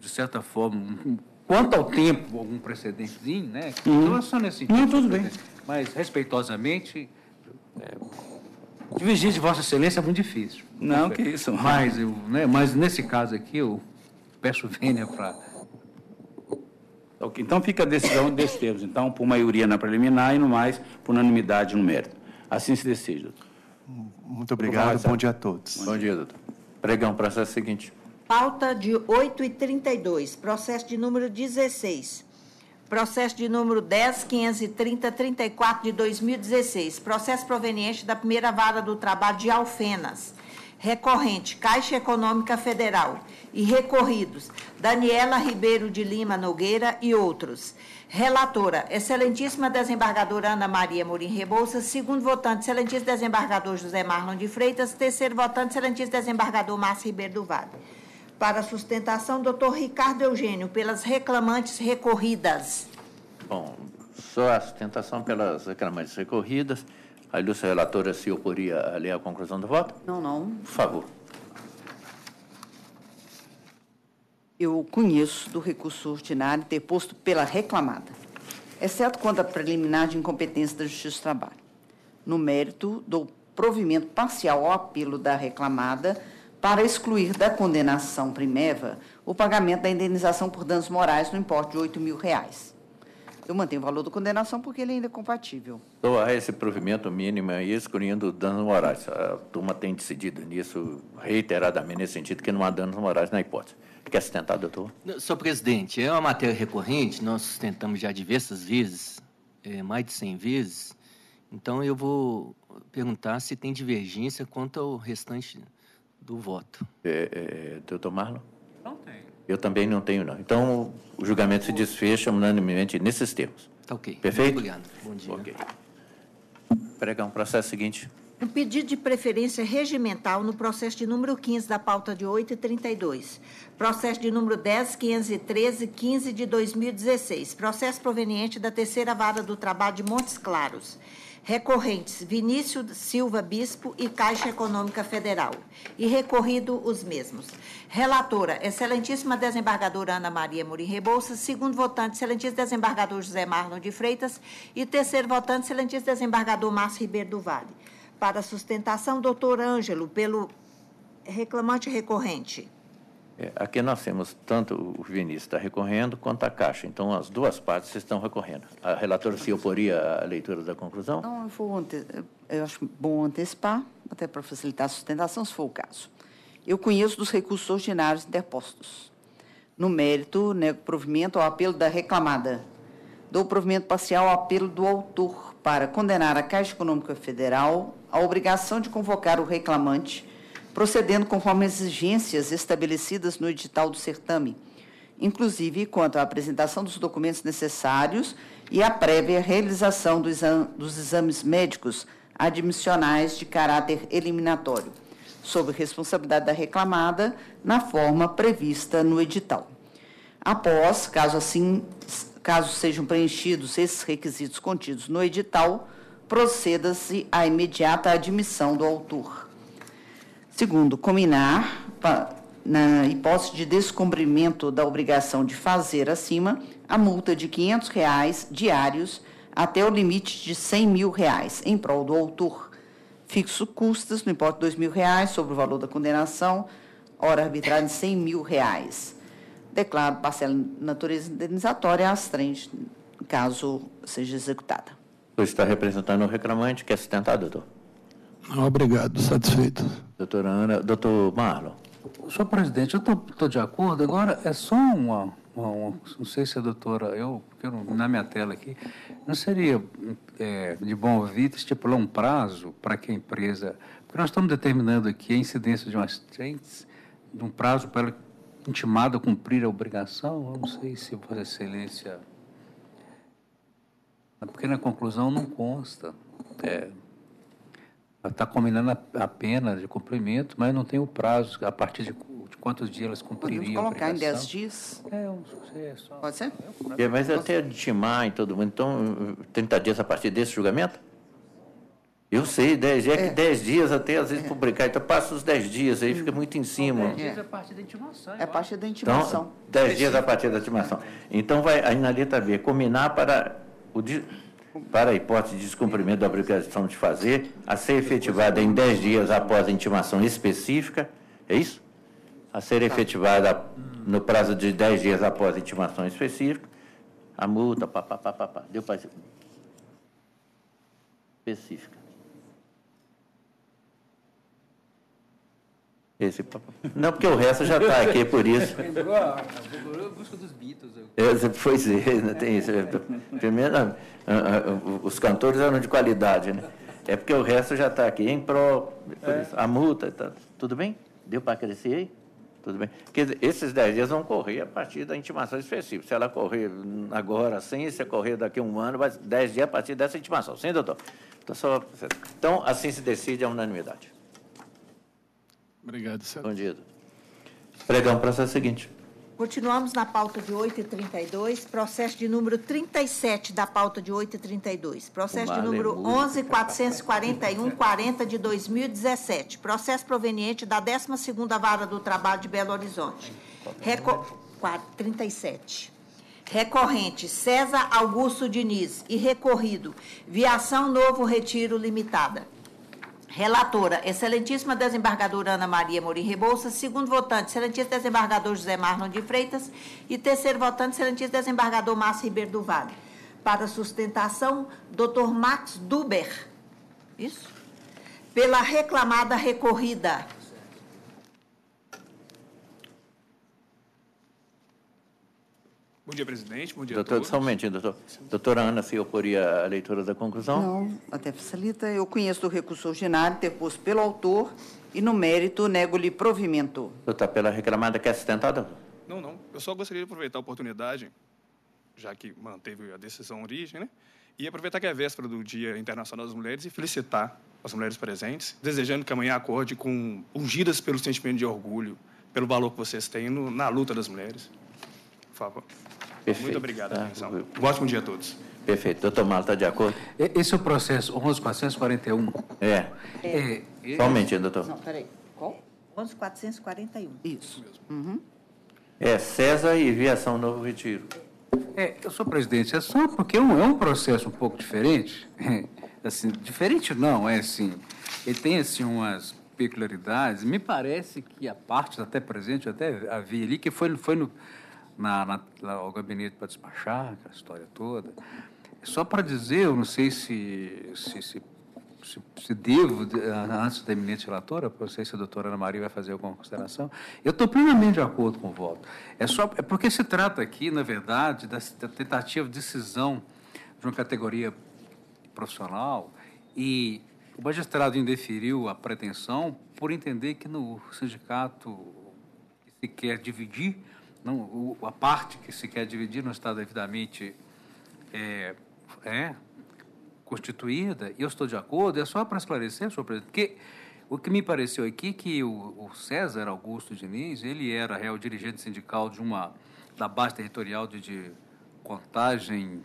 de certa forma, quanto ao tempo, algum precedentezinho, né? Então, só nesse sentido. Não, tudo bem. Mas, respeitosamente, divergir de Vossa Excelência é muito difícil. Não, que isso. Mas, nesse caso aqui, eu peço vênia para... Okay, então, fica a decisão desses termos. Então, por maioria na preliminar e, no mais, por unanimidade no mérito. Assim se decide, doutor. Muito obrigado. Bom dia a todos. Bom dia, doutor. Pregão, processo seguinte. Pauta de 8h32, processo de número 16. Processo de número 10.530.34 de 2016. Processo proveniente da primeira vara do trabalho de Alfenas. Recorrente, Caixa Econômica Federal. E recorridos, Daniela Ribeiro de Lima Nogueira e outros. Relatora, excelentíssima desembargadora Ana Maria Morim Rebouças. Segundo votante, excelentíssimo desembargador José Marlon de Freitas. Terceiro votante, excelentíssimo desembargador Márcio Ribeiro do Vale. Para sustentação, doutor Ricardo Eugênio, pelas reclamantes recorridas. Bom, só a sustentação pelas reclamantes recorridas. A ilustre relatora se oporia a ler a conclusão do voto? Não. Por favor. Eu conheço do recurso ordinário interposto pela reclamada, exceto quanto à preliminar de incompetência da Justiça do Trabalho. No mérito, dou provimento parcial ao apelo da reclamada para excluir da condenação primeva o pagamento da indenização por danos morais no importe de R$ 8.000. Eu mantenho o valor da condenação porque ele ainda é compatível. Dou a esse provimento mínimo e excluindo danos morais. A turma tem decidido nisso reiteradamente, nesse sentido, que não há danos morais na hipótese. Quer sustentar, doutor? Senhor presidente, é uma matéria recorrente, nós sustentamos já diversas vezes, mais de 100 vezes, então eu vou perguntar se tem divergência quanto ao restante do voto. Doutor Marlon? Não tenho. Eu também não tenho, não. Então, o julgamento se desfecha unanimemente nesses termos. Tá ok. Perfeito? Muito obrigado. Bom dia. Ok. Pregão, processo seguinte. No pedido de preferência regimental no processo de número 15 da pauta de 8h32. Processo de número 10.513.15 de 2016. Processo proveniente da terceira vara do trabalho de Montes Claros. Recorrentes, Vinícius Silva Bispo e Caixa Econômica Federal. E recorrido os mesmos. Relatora, excelentíssima desembargadora Ana Maria Morim Rebouças. Segundo votante, excelentíssimo desembargador José Marlon de Freitas. E terceiro votante, excelentíssimo desembargador Márcio Ribeiro do Vale. Para sustentação, doutor Ângelo, pelo reclamante recorrente. Aqui nós temos tanto o Vinícius está recorrendo quanto a Caixa. Então, as duas partes estão recorrendo. A relatora se oporia à leitura da conclusão? Não, eu acho bom antecipar, até para facilitar a sustentação, se for o caso. Eu conheço dos recursos ordinários interpostos. No mérito, nego provimento ao apelo da reclamada. Dou provimento parcial ao apelo do autor para condenar a Caixa Econômica Federal à obrigação de convocar o reclamante, procedendo conforme as exigências estabelecidas no edital do certame, inclusive quanto à apresentação dos documentos necessários e à prévia realização dos exames médicos admissionais de caráter eliminatório, sob responsabilidade da reclamada, na forma prevista no edital. Após, caso sejam preenchidos esses requisitos contidos no edital, proceda-se à imediata admissão do autor. Segundo, combinar, na hipótese de descumprimento da obrigação de fazer acima, a multa de R$ 500 diários até o limite de R$ 100.000 em prol do autor. Fixo custas no importe de R$ 2.000 sobre o valor da condenação, hora arbitrária de R$ 100.000. Declaro parcela de natureza indenizatória às trens, caso seja executada. O está representando o reclamante. Quer sustentar, doutor? Não, obrigado. Satisfeito. Doutora Ana. Doutor Marlon. Senhor presidente, eu estou de acordo. Agora, é só uma não sei se a doutora, na minha tela aqui, não seria de bom ouvir estipular um prazo para que a empresa, porque nós estamos determinando aqui a incidência de umas trens, de um prazo para intimado a cumprir a obrigação. Eu não sei se Vossa Excelência... Porque na conclusão não consta. Está combinando a pena de cumprimento, mas não tem o prazo, a partir de quantos dias elas cumpririam. Podemos colocar em 10 dias? Um sucesso. Pode ser? Mas até intimar em todo mundo, então, 30 dias a partir desse julgamento? Eu sei, 10 dias, que 10 dias até às vezes publicar, então passa os 10 dias, aí fica muito em cima. 10 dias a partir da intimação. É a partir da intimação. Então, 10 dias a partir da intimação. Então, vai aí na letra B, combinar para a hipótese de descumprimento da obrigação de fazer, a ser efetivada em 10 dias após a intimação específica, é isso? A ser efetivada no prazo de 10 dias após a intimação específica, a multa, deu para específica. Não, porque o resto já está aqui, por isso. Lembrou a busca dos Beatles. Pois é, não tem isso. Primeiro, os cantores eram de qualidade, né? É porque o resto já está aqui, em pró, a multa, tá, tudo bem? Deu para crescer aí? Tudo bem? Porque esses 10 dias vão correr a partir da intimação específica. Se ela correr agora, sem se correr daqui a um ano, vai 10 dias a partir dessa intimação. Sim, doutor? Então, assim se decide a unanimidade. Obrigado, senhor. Respondido. Pregão, processo seguinte. Continuamos na pauta de 8h32, processo de número 37 da pauta de 8h32. Processo de número 11.441.40 de 2017. Processo proveniente da 12ª Vara do Trabalho de Belo Horizonte. 37. Recorrente César Augusto Diniz e recorrido Viação Novo Retiro Limitada. Relatora, excelentíssima desembargadora Ana Maria Morim Rebouças. Segundo votante, excelentíssimo desembargador José Marlon de Freitas. E terceiro votante, excelentíssimo desembargador Márcio Ribeiro do Vale. Para sustentação, Dr. Max Duber. Isso? Pela reclamada recorrida. Bom dia, presidente. Bom dia, doutor. Só um momentinho, doutor. Doutora Ana, se oporia à leitura da conclusão? Não, até facilita. Eu conheço do recurso ordinário interposto pelo autor e, no mérito, nego-lhe provimento. Doutor, pela reclamada, quer sustentada? Não. Eu só gostaria de aproveitar a oportunidade, já que manteve a decisão origem, né? E aproveitar que é a véspera do Dia Internacional das Mulheres e felicitar as mulheres presentes, desejando que amanhã acorde com ungidas pelo sentimento de orgulho, pelo valor que vocês têm na luta das mulheres. Por favor. Perfeito. Muito obrigado pela atenção. Um ótimo dia a todos. Perfeito. Doutor Marlon, está de acordo? Esse é o processo 11.441. Só um momentinho, doutor. Não, peraí. Qual? 11.441. Isso. César e Viação Novo Retiro. Eu sou presidente, é só porque é um processo um pouco diferente. Assim, diferente não, assim, ele tem assim umas peculiaridades. Me parece que a parte até presente, eu até havia ali, que foi ao gabinete para despachar, aquela história toda. Só para dizer, eu não sei se devo, antes da eminente relatora, não sei se a doutora Ana Maria vai fazer alguma consideração, eu estou plenamente de acordo com o voto. É porque se trata aqui, na verdade, da tentativa de decisão de uma categoria profissional e o magistrado indeferiu a pretensão por entender que no sindicato que se quer dividir, a parte que se quer dividir não está devidamente constituída, e eu estou de acordo, é só para esclarecer, senhor presidente, porque o que me pareceu aqui que o César Augusto Diniz, ele era réu dirigente sindical da base territorial de Contagem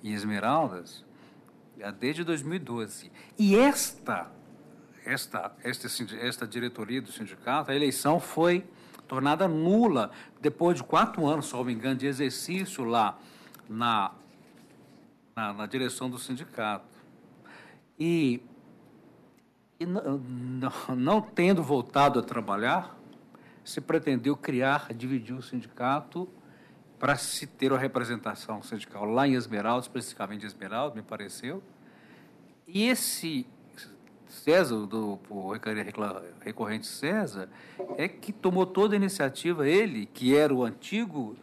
e Esmeraldas desde 2012. E esta diretoria do sindicato, a eleição foi tornada nula depois de 4 anos, salvo me engano, de exercício lá na direção do sindicato. E não tendo voltado a trabalhar, se pretendeu dividir o sindicato para se ter a representação sindical lá em Esmeralda, especificamente em Esmeralda, me pareceu. E esse César, o recorrente César, é que tomou toda a iniciativa, ele, que era o antigo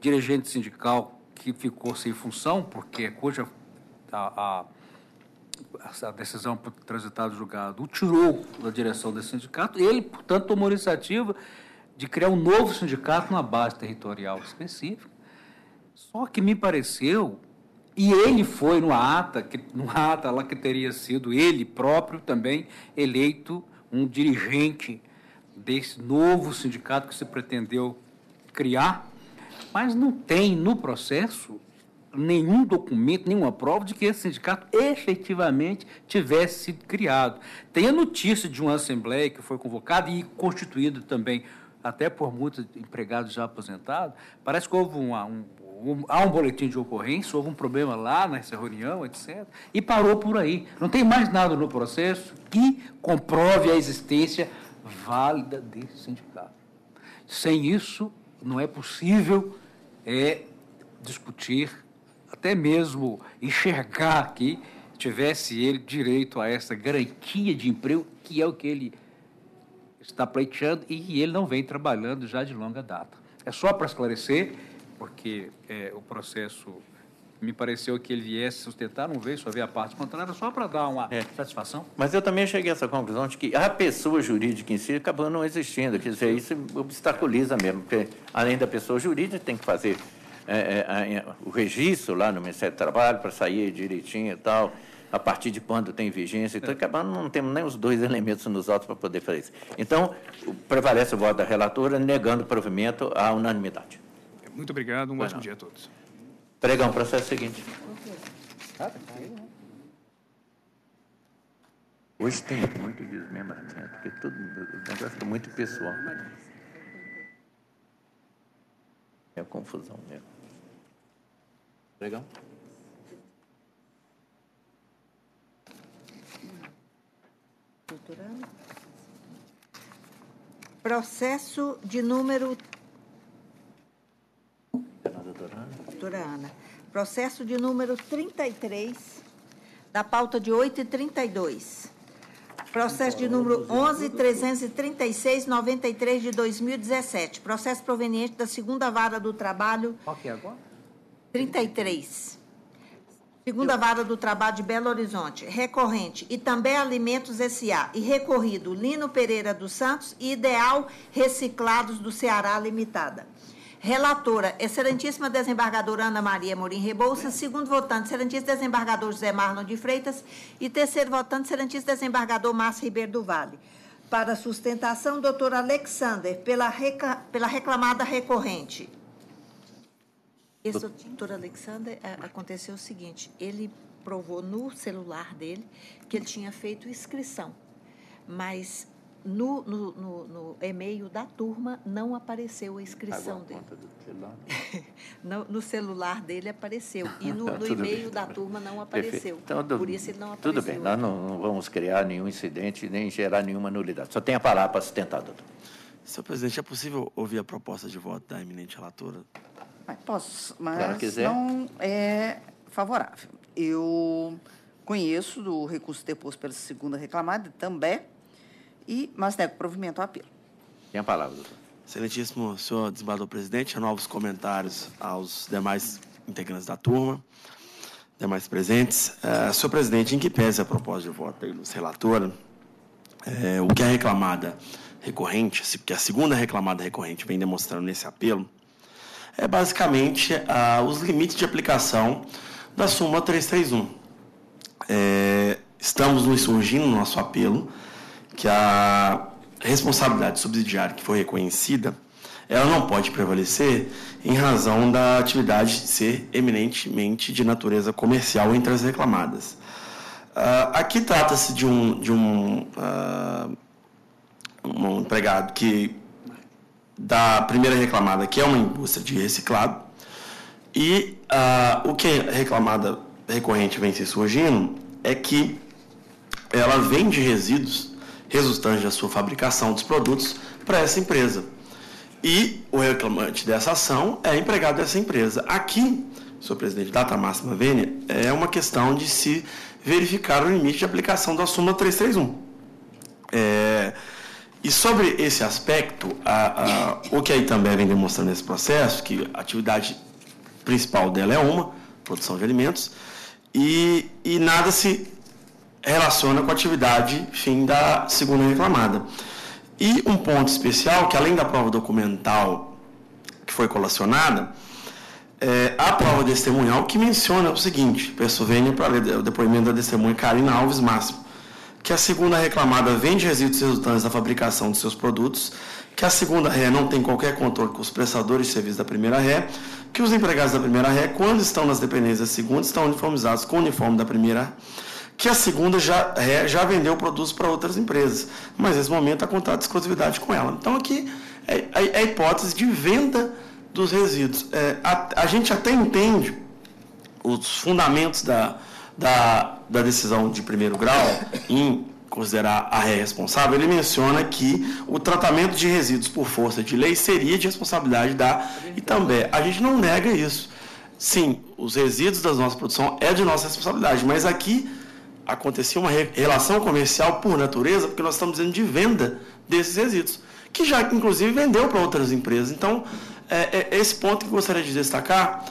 dirigente sindical que ficou sem função, porque cuja a decisão por transitar do julgado o tirou da direção desse sindicato, ele, portanto, tomou a iniciativa de criar um novo sindicato numa base territorial específica. Só que me pareceu, e ele foi numa ata lá que teria sido ele próprio também eleito um dirigente desse novo sindicato que se pretendeu criar, mas não tem no processo nenhum documento, nenhuma prova de que esse sindicato efetivamente tivesse sido criado. Tem a notícia de uma assembleia que foi convocada e constituída também até por muitos empregados já aposentados. Parece que houve há um boletim de ocorrência, houve um problema lá nessa reunião, etc., e parou por aí. Não tem mais nada no processo que comprove a existência válida desse sindicato. Sem isso, não é possível discutir, até mesmo enxergar que tivesse ele direito a essa garantia de emprego, que é o que ele está pleiteando e ele não vem trabalhando já de longa data. É só para esclarecer, porque o processo me pareceu que ele viesse sustentar, não veio, só veio a parte contrária, só para dar uma satisfação. Mas eu também cheguei a essa conclusão de que a pessoa jurídica em si acabou não existindo, quer dizer, isso obstaculiza mesmo, porque além da pessoa jurídica tem que fazer o registro lá no Ministério do Trabalho para sair direitinho e tal, a partir de quando tem vigência, então acabando não temos nem os dois elementos nos autos para poder fazer isso. Então, prevalece o voto da relatora, negando o provimento à unanimidade. Muito obrigado, um ótimo dia a todos. Pregão, processo seguinte. Hoje tem muito desmembramento, porque tudo, o negócio é muito pessoal. É confusão mesmo. Pregão. Processo de número... Doutora Ana. Processo de número 33, da pauta de 8h32. Processo de número 11.336/93 de 2017. Processo proveniente da 2ª Vara do Trabalho... Qual que é agora? 33. 2ª Vara do Trabalho de Belo Horizonte. Recorrente, e também Alimentos S.A. E recorrido, Lino Pereira dos Santos e Ideal Reciclados do Ceará Limitada. Relatora, excelentíssima desembargadora Ana Maria Morim Rebouças. Segundo votante, excelentíssimo desembargador José Marlon de Freitas. E terceiro votante, excelentíssimo desembargador Márcio Ribeiro do Vale. Para sustentação, doutor Alexander, pela reclamada recorrente. Esse doutor Alexander, aconteceu o seguinte, ele provou no celular dele que ele tinha feito inscrição, mas no e-mail da turma não apareceu a inscrição dele. No celular dele apareceu, e no e-mail da turma não apareceu. Então, por isso ele não apareceu. Tudo bem, nós não vamos criar nenhum incidente nem gerar nenhuma nulidade. Só tem a palavra para sustentar, doutor. Senhor presidente, é possível ouvir a proposta de voto da eminente relatora? Posso, mas não é favorável. Eu conheço do recurso deposto pela 2ª reclamada também, mas nego provimento ao apelo. Tem a palavra, doutor. Excelentíssimo senhor desembargador presidente, novos comentários aos demais integrantes da turma, demais presentes. Senhor presidente, em que pese a proposta de voto da ilustre relatora, o que a reclamada recorrente, que a 2ª reclamada recorrente vem demonstrando nesse apelo, é basicamente os limites de aplicação da súmula 331. Estamos nos surgindo no nosso apelo que a responsabilidade subsidiária que foi reconhecida, ela não pode prevalecer em razão da atividade ser eminentemente de natureza comercial entre as reclamadas. Aqui trata-se de um empregado da primeira reclamada, que é uma indústria de reciclado, e o que a reclamada recorrente vem se surgindo é que ela vende resíduos resultantes da sua fabricação dos produtos para essa empresa. E o reclamante dessa ação é empregado dessa empresa. Aqui, senhor presidente, data máxima vênia, é uma questão de se verificar o limite de aplicação da súmula 331. E sobre esse aspecto, o que aí também vem demonstrando nesse processo, que a atividade principal dela é produção de alimentos, e nada se relaciona com a atividade fim da 2ª reclamada. E um ponto especial, que além da prova documental que foi colacionada, a prova testemunhal que menciona o seguinte, peço vênia para ler o depoimento da testemunha Karina Alves Máximo, que a segunda reclamada vende resíduos resultantes da fabricação de seus produtos, que a segunda ré não tem qualquer controle com os prestadores de serviço da primeira ré, que os empregados da primeira ré, quando estão nas dependências da segunda, estão uniformizados com o uniforme da primeira, que a segunda já vendeu produtos para outras empresas, mas nesse momento há contrato de exclusividade com ela. Então aqui é a hipótese de venda dos resíduos. A gente até entende os fundamentos da decisão de primeiro grau em considerar a ré responsável. Ele menciona que o tratamento de resíduos por força de lei seria de responsabilidade da Itambé. A gente não nega isso. Sim, os resíduos da nossa produção é de nossa responsabilidade, mas aqui acontecia uma relação comercial por natureza, porque nós estamos dizendo de venda desses resíduos, que já, inclusive, vendeu para outras empresas. Então, esse ponto que eu gostaria de destacar,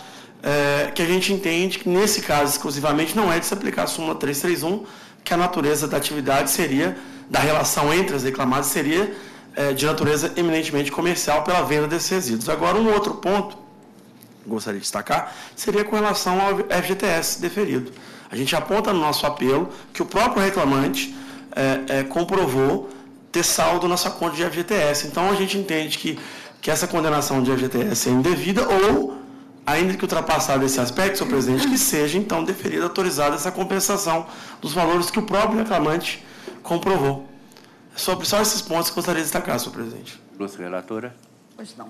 que a gente entende que, nesse caso, exclusivamente, não é de se aplicar a súmula 331, que a natureza da atividade seria, da relação entre as reclamadas, seria de natureza eminentemente comercial pela venda desses resíduos. Agora, um outro ponto que eu gostaria de destacar seria com relação ao FGTS deferido. A gente aponta no nosso apelo que o próprio reclamante comprovou ter saldo na sua conta de FGTS. Então, a gente entende que essa condenação de FGTS é indevida ou, ainda que ultrapassado esse aspecto, senhor presidente, que seja, então, deferida, autorizada essa compensação dos valores que o próprio reclamante comprovou. Sobre só esses pontos que eu gostaria de destacar, senhor presidente. Ilustre relatora. Pois não.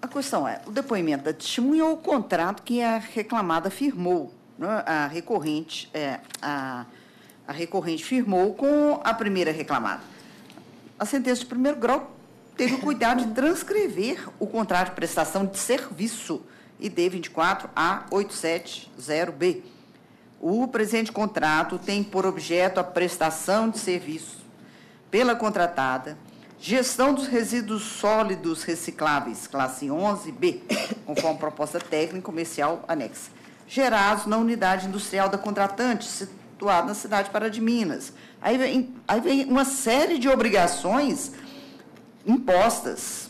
A questão é, o depoimento da testemunha ou o contrato que a reclamada firmou, né? A recorrente firmou com a primeira reclamada. A sentença de primeiro grau teve o cuidado de transcrever o contrato de prestação de serviço ID 24A870B. O presente contrato tem por objeto a prestação de serviço pela contratada, gestão dos resíduos sólidos recicláveis, classe 11B, conforme proposta técnica comercial anexa, gerados na unidade industrial da contratante, situada na cidade de Pará de Minas. Aí vem uma série de obrigações impostas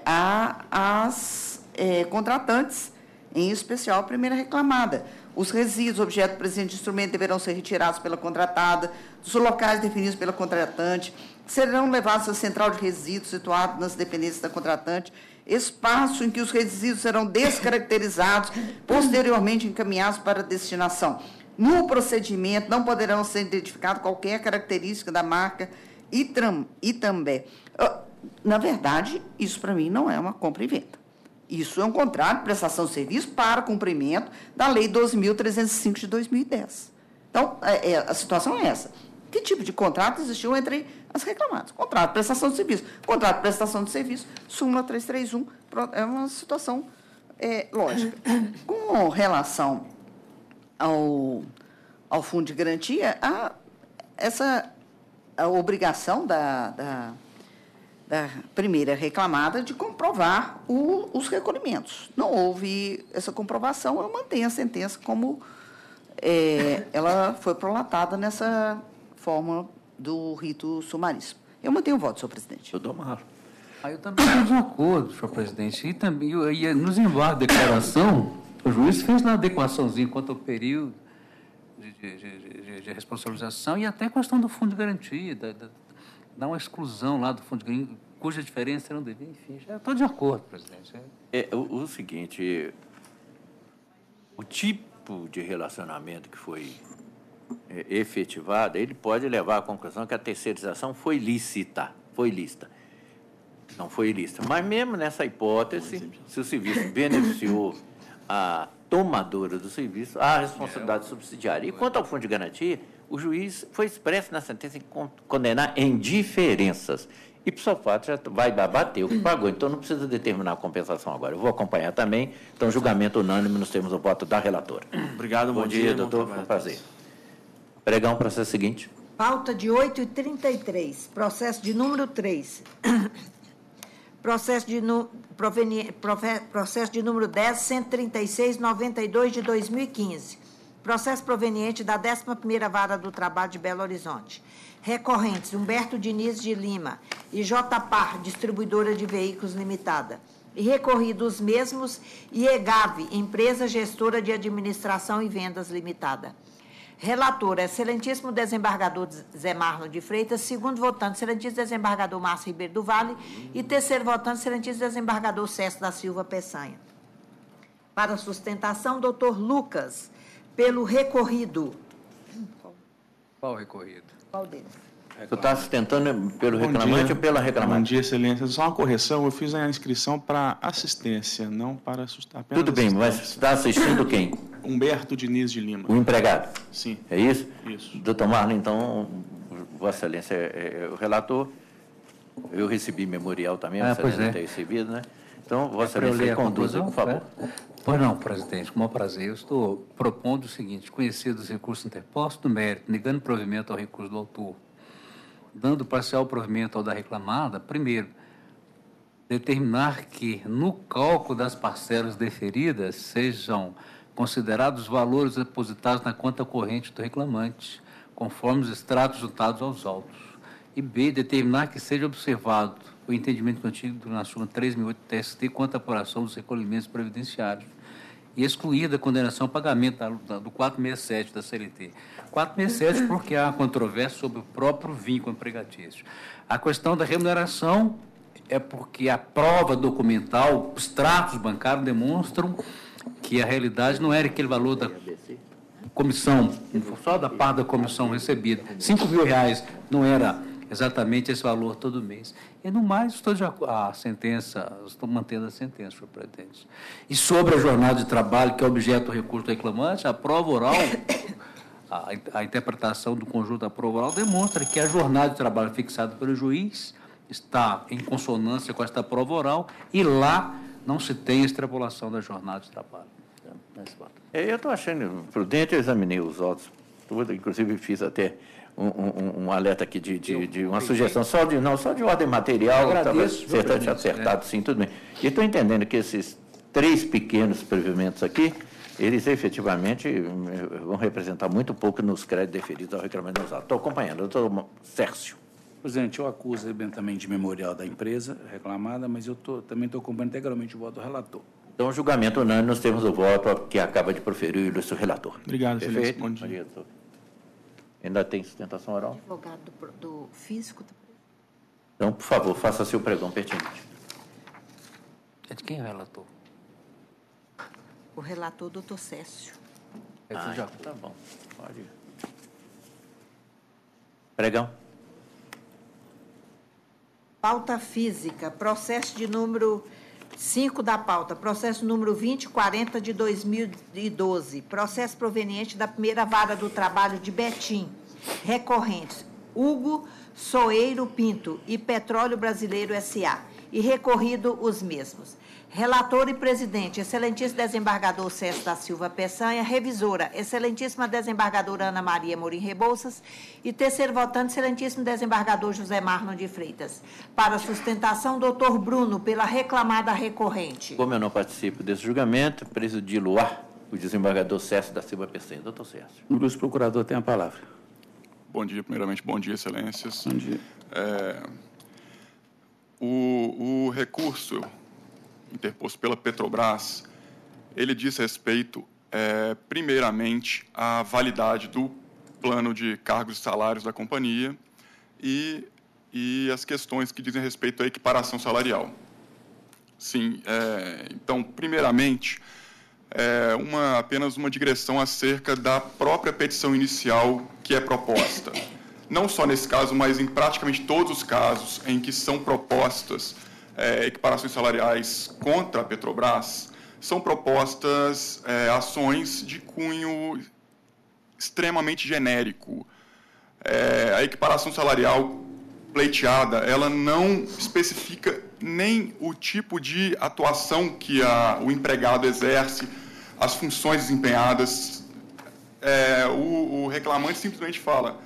às contratantes, em especial a primeira reclamada. Os resíduos, objeto presente de instrumento, deverão ser retirados pela contratada, dos locais definidos pela contratante, serão levados à central de resíduos situada nas dependências da contratante, espaço em que os resíduos serão descaracterizados, posteriormente encaminhados para a destinação. No procedimento, não poderão ser identificadas qualquer característica da marca Itambé. Na verdade, isso para mim não é uma compra e venda. Isso é um contrato de prestação de serviço para cumprimento da Lei 12.305 de 2010. Então, a situação é essa. Que tipo de contrato existiu entre as reclamadas? Contrato de prestação de serviço. Contrato de prestação de serviço, súmula 331, é uma situação lógica. Com relação ao fundo de garantia, a obrigação da primeira reclamada de comprovar os recolhimentos. Não houve essa comprovação, eu mantenho a sentença como ela foi prolatada nessa forma do rito sumaríssimo. Eu mantenho o voto, senhor presidente. Eu dou mal. Eu também estou de acordo, senhor presidente. E também, nos embargos de declaração, o juiz fez uma adequaçãozinha quanto ao período de responsabilização e até a questão do fundo de garantia, dá uma exclusão lá do fundo de garantia, cuja diferença não devia, enfim, já estou de acordo, presidente. O seguinte, o tipo de relacionamento que foi efetivado, ele pode levar à conclusão que a terceirização foi lícita. Não foi ilícita. Mas mesmo nessa hipótese, se o serviço beneficiou a tomadora do serviço, há responsabilidade subsidiária. E quanto ao fundo de garantia, o juiz foi expresso na sentença em condenar em diferenças. E, por seu fato, já vai bater o que pagou. Então, não precisa determinar a compensação agora. Eu vou acompanhar também. Então, julgamento unânime, nós temos o voto da relatora. Obrigado, bom dia, doutor. Foi um prazer. Pregão, processo seguinte. Pauta de 8h33, processo de número 3. Processo de número 10, 136, 92 de 2015. Processo proveniente da 11ª Vara do Trabalho de Belo Horizonte. Recorrentes, Humberto Diniz de Lima e JPAR, Distribuidora de Veículos Limitada. E recorrido os mesmos, IEGAV, Empresa Gestora de Administração e Vendas Limitada. Relator, excelentíssimo desembargador Zé Marlon de Freitas. Segundo votante, excelentíssimo desembargador Márcio Ribeiro do Vale. E terceiro votante, excelentíssimo desembargador Cécio da Silva Peçanha. Para sustentação, doutor Lucas, pelo recorrido. Qual recorrido? Qual deles? Tu está sustentando pelo reclamante ou pela reclamante? Bom dia, excelência. Só uma correção, eu fiz a inscrição para assistência, não para apenas Tudo bem, mas está assistindo quem? Humberto Diniz de Lima. O empregado? Sim. É isso? Isso. Doutor Marlon, então, Vossa Excelência é o relator. Eu recebi memorial também, Vossa Excelência tem recebido, né? Então, Vossa Excelência conduza, por favor. Pois não, presidente, com o maior prazer. Eu estou propondo o seguinte: conhecidos os recursos interpostos do mérito, negando provimento ao recurso do autor, dando parcial provimento ao da reclamada, primeiro, determinar que, no cálculo das parcelas deferidas, sejam considerados os valores depositados na conta corrente do reclamante, conforme os extratos juntados aos autos. E B, determinar que seja observado o entendimento contido na súmula 3.008 TST quanto à apuração dos recolhimentos previdenciários e excluir da condenação o pagamento do 467 da CLT. 467 porque há controvérsia sobre o próprio vínculo empregatício. A questão da remuneração é porque a prova documental, os extratos bancários demonstram que a realidade não era aquele valor da comissão, só da parte da comissão recebida. R$5.000 não era exatamente esse valor todo mês. E, no mais, estou mantendo a sentença, senhor presidente. E sobre a jornada de trabalho, que é objeto do recurso do reclamante, a prova oral, a interpretação do conjunto da prova oral demonstra que a jornada de trabalho fixada pelo juiz está em consonância com esta prova oral e lá não se tem extrapolação da jornada de trabalho. Eu estou achando prudente, eu examinei os autos, inclusive fiz até um alerta aqui de uma sugestão só de ordem material, estava acertado, sim, tudo bem. E estou entendendo que esses 3 pequenos provimentos aqui, eles efetivamente vão representar muito pouco nos créditos deferidos ao reclamante dos autos. Estou acompanhando, doutor Sércio. Presidente, eu acuso arrebentamento de memorial da empresa reclamada, mas eu também estou acompanhando integralmente o voto do relator. Então, julgamento unânime, nós temos o voto que acaba de proferir o ilustre relator. Obrigado, Perfeito? Bom dia. Ainda tem sustentação oral? Advogado do físico. Então, por favor, faça seu pregão pertinente. É de quem é o relator? O relator, doutor Cécio. Tá bom. Pode ir. Pregão. Pauta física, processo de número 5 da pauta, processo número 2040 de 2012, processo proveniente da 1ª Vara do Trabalho de Betim, recorrentes Hugo Soeiro Pinto e Petróleo Brasileiro S.A., e recorrido os mesmos. Relator e presidente, excelentíssimo desembargador Cécio da Silva Peçanha, revisora, excelentíssima desembargadora Ana Maria Morim Rebouças, e terceiro votante, excelentíssimo desembargador José Marlon de Freitas. Para sustentação, doutor Bruno, pela reclamada recorrente. Como eu não participo desse julgamento, presidi-lo o desembargador Cécio da Silva Peçanha. Doutor Cécio. O ilustre procurador tem a palavra. Bom dia, primeiramente, bom dia, excelências. Bom dia. O recurso interposto pela Petrobras, ele diz respeito, primeiramente, à validade do plano de cargos e salários da companhia e as questões que dizem respeito à equiparação salarial. Sim, então, primeiramente, apenas uma digressão acerca da própria petição inicial que é proposta. Não só nesse caso, mas em praticamente todos os casos em que são propostas equiparações salariais contra a Petrobras, são propostas ações de cunho extremamente genérico. A equiparação salarial pleiteada, ela não especifica nem o tipo de atuação que o empregado exerce, as funções desempenhadas. O reclamante simplesmente fala: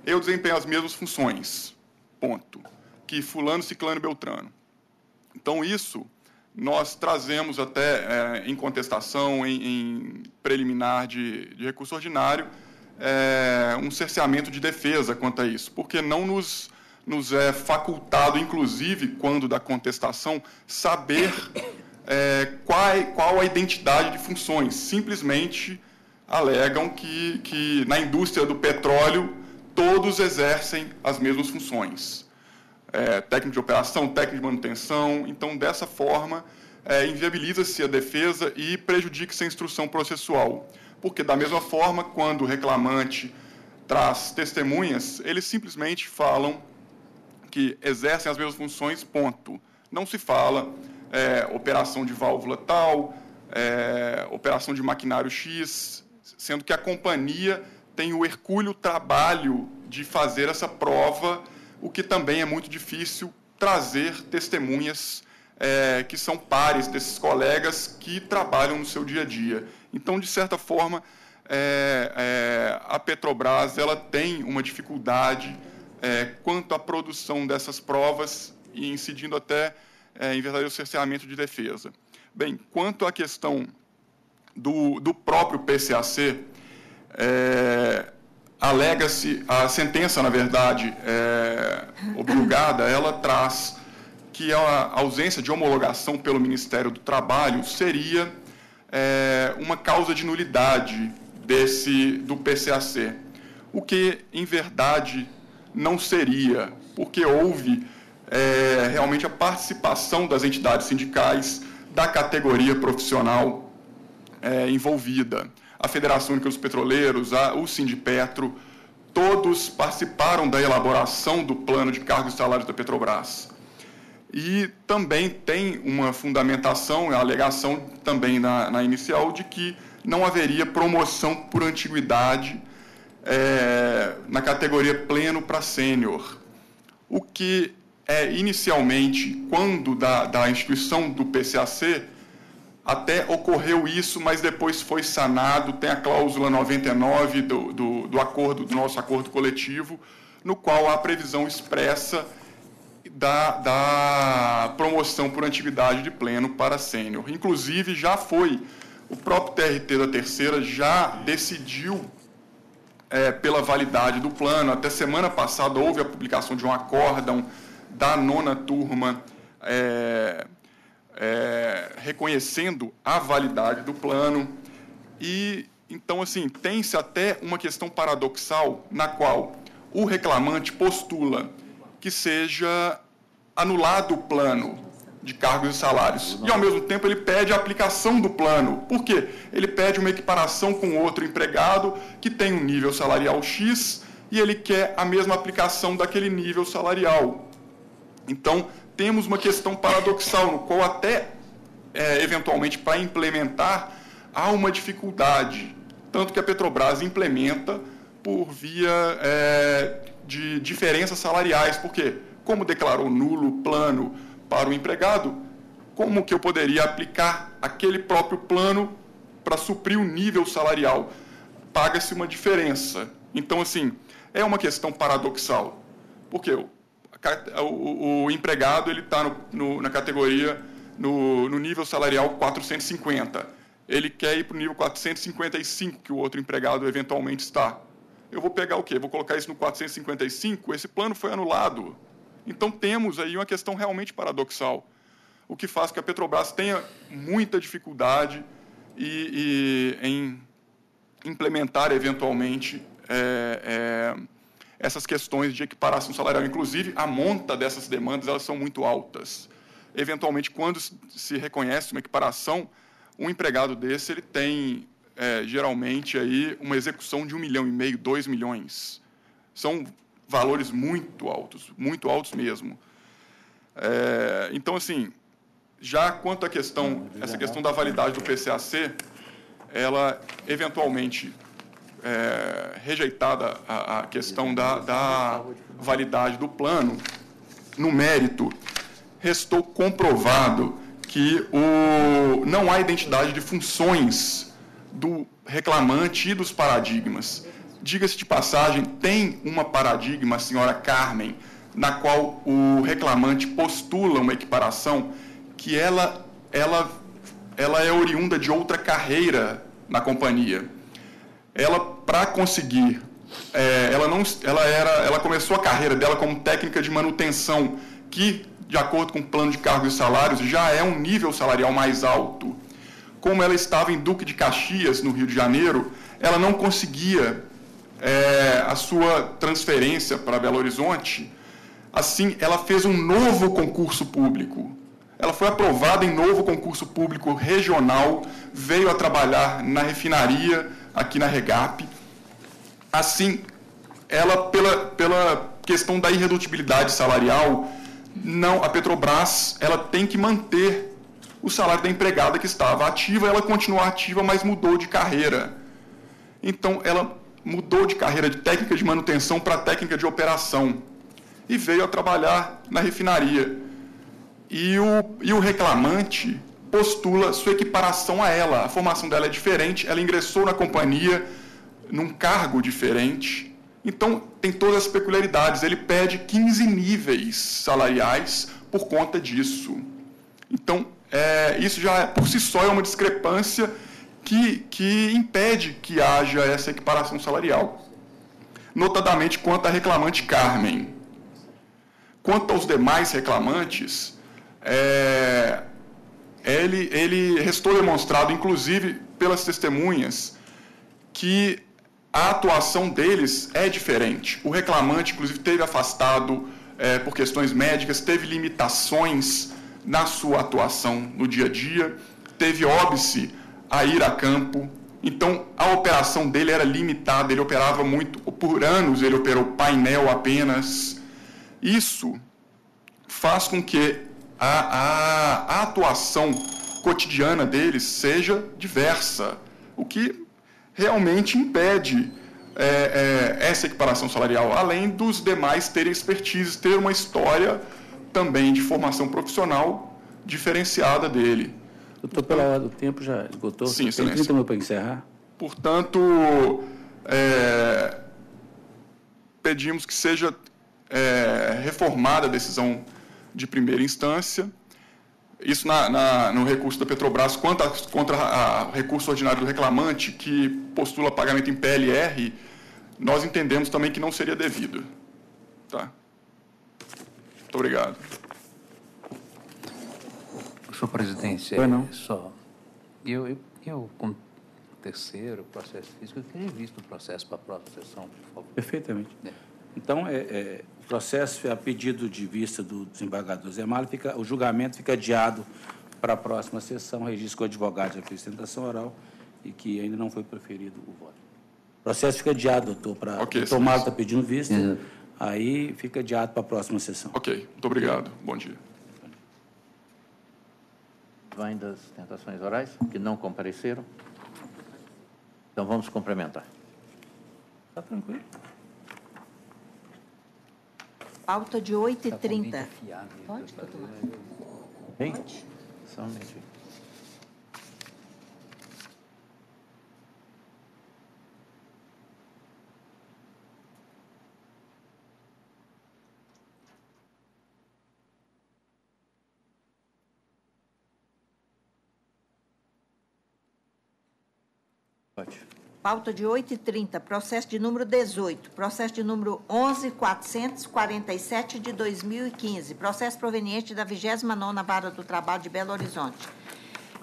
eu desempenho as mesmas funções, ponto, que fulano, ciclano e beltrano. Então, isso nós trazemos até em contestação, em preliminar de recurso ordinário um cerceamento de defesa quanto a isso, porque não nos é facultado, inclusive, quando da contestação, saber qual a identidade de funções. Simplesmente alegam que na indústria do petróleo todos exercem as mesmas funções. Técnico de operação, técnico de manutenção. Então, dessa forma, inviabiliza-se a defesa e prejudica-se a instrução processual. Porque, da mesma forma, quando o reclamante traz testemunhas, eles simplesmente falam que exercem as mesmas funções, ponto. Não se fala operação de válvula tal, operação de maquinário X, sendo que a companhia tem o hercúleo trabalho de fazer essa prova, o que também é muito difícil trazer testemunhas que são pares desses colegas que trabalham no seu dia a dia. Então, de certa forma, a Petrobras ela tem uma dificuldade quanto à produção dessas provas e incidindo até em verdadeiro cerceamento de defesa. Bem, quanto à questão do próprio PCAC, alega-se, a sentença, na verdade, obrigada, ela traz que a ausência de homologação pelo Ministério do Trabalho seria uma causa de nulidade do PCAC, o que, em verdade, não seria, porque houve realmente a participação das entidades sindicais da categoria profissional envolvida. A Federação Única dos Petroleiros, o Sindipetro, todos participaram da elaboração do plano de cargos e salários da Petrobras. E também tem uma fundamentação, a alegação também na inicial, de que não haveria promoção por antiguidade na categoria pleno para sênior. O que inicialmente, quando da instituição do PCAC, até ocorreu isso, mas depois foi sanado, tem a cláusula 99 do nosso acordo coletivo, no qual há a previsão expressa da promoção por antiguidade de pleno para sênior. Inclusive, já foi, o próprio TRT da terceira já decidiu pela validade do plano. Até semana passada houve a publicação de um acórdão da 9ª turma reconhecendo a validade do plano. E, então, assim, tem-se até uma questão paradoxal na qual o reclamante postula que seja anulado o plano de cargos e salários. E, ao mesmo tempo, ele pede a aplicação do plano. Por quê? Ele pede uma equiparação com outro empregado que tem um nível salarial X e ele quer a mesma aplicação daquele nível salarial. Então, temos uma questão paradoxal, no qual até, eventualmente, para implementar, há uma dificuldade. Tanto que a Petrobras implementa por via de diferenças salariais. Por quê? Como declarou nulo o plano para o empregado, como que eu poderia aplicar aquele próprio plano para suprir o nível salarial? Paga-se uma diferença. Então, assim, é uma questão paradoxal. Por quê? O empregado está na categoria, no nível salarial 450. Ele quer ir para o nível 455, que o outro empregado eventualmente está. Eu vou pegar o quê? Vou colocar isso no 455, esse plano foi anulado. Então, temos aí uma questão realmente paradoxal, o que faz que a Petrobras tenha muita dificuldade em implementar, eventualmente, essas questões de equiparação salarial. Inclusive, a monta dessas demandas elas são muito altas. Eventualmente, quando se reconhece uma equiparação, um empregado desse ele tem, geralmente, aí, uma execução de 1,5 milhão, 2 milhões. São valores muito altos mesmo. Então, assim, já quanto à essa questão da validade do PCAC, ela, eventualmente, rejeitada a questão da validade do plano, no mérito, restou comprovado que não há identidade de funções do reclamante e dos paradigmas. Diga-se de passagem, tem uma paradigma, a senhora Carmen, na qual o reclamante postula uma equiparação que ela é oriunda de outra carreira na companhia. Ela, para conseguir, ela começou a carreira dela como técnica de manutenção, que, de acordo com o plano de cargos e salários, já é um nível salarial mais alto. Como ela estava em Duque de Caxias, no Rio de Janeiro, ela não conseguia a sua transferência para Belo Horizonte. Assim, ela fez um novo concurso público. Ela foi aprovada em novo concurso público regional, veio a trabalhar na refinaria, aqui na Regap. Assim, ela, pela questão da irredutibilidade salarial, a Petrobras ela tem que manter o salário da empregada que estava ativa. Ela continua ativa, mas mudou de carreira. Então, ela mudou de carreira de técnica de manutenção para técnica de operação e veio a trabalhar na refinaria. E o reclamante postula sua equiparação a ela. A formação dela é diferente, ela ingressou na companhia num cargo diferente. Então, tem todas as peculiaridades. Ele pede 15 níveis salariais por conta disso. Então, isso já, por si só, é uma discrepância que impede que haja essa equiparação salarial. Notadamente, quanto à reclamante Carmen. Quanto aos demais reclamantes, ele restou demonstrado, inclusive pelas testemunhas, que a atuação deles é diferente. O reclamante, inclusive, teve afastado por questões médicas, teve limitações na sua atuação no dia a dia, teve óbice a ir a campo. Então, a operação dele era limitada, ele operava muito, por anos ele operou painel apenas. Isso faz com que a atuação cotidiana deles seja diversa, o que realmente impede essa equiparação salarial, além dos demais terem expertise, ter uma história também de formação profissional diferenciada dele. Doutor, pela hora do tempo já esgotou? Sim, tem excelência. 30 minutos para encerrar? Portanto, pedimos que seja reformada a decisão de primeira instância. Isso no recurso da Petrobras, contra o recurso ordinário do reclamante, que postula pagamento em PLR, nós entendemos também que não seria devido. Tá? Muito obrigado. Senhor presidente, só. Eu, como terceiro processo físico, eu teria visto o processo para a próxima sessão, por favor. Perfeitamente. Então, o processo, a pedido de vista do desembargador Zé Mário, o julgamento fica adiado para a próxima sessão, registro com o advogado de apresentação oral e que ainda não foi proferido o voto. O processo fica adiado, doutor, para o doutor Mário está pedindo vista, aí fica adiado para a próxima sessão. Ok, muito obrigado. Bom dia. Vai das tentações orais, que não compareceram. Então, vamos complementar. Está tranquilo. Pauta de 8h30. Pode, doutor Mário? Pode. Só um minutinho. Pode. Pauta de 8h30, processo de número 18, processo de número 11.447 de 2015, processo proveniente da 29ª Vara do Trabalho de Belo Horizonte.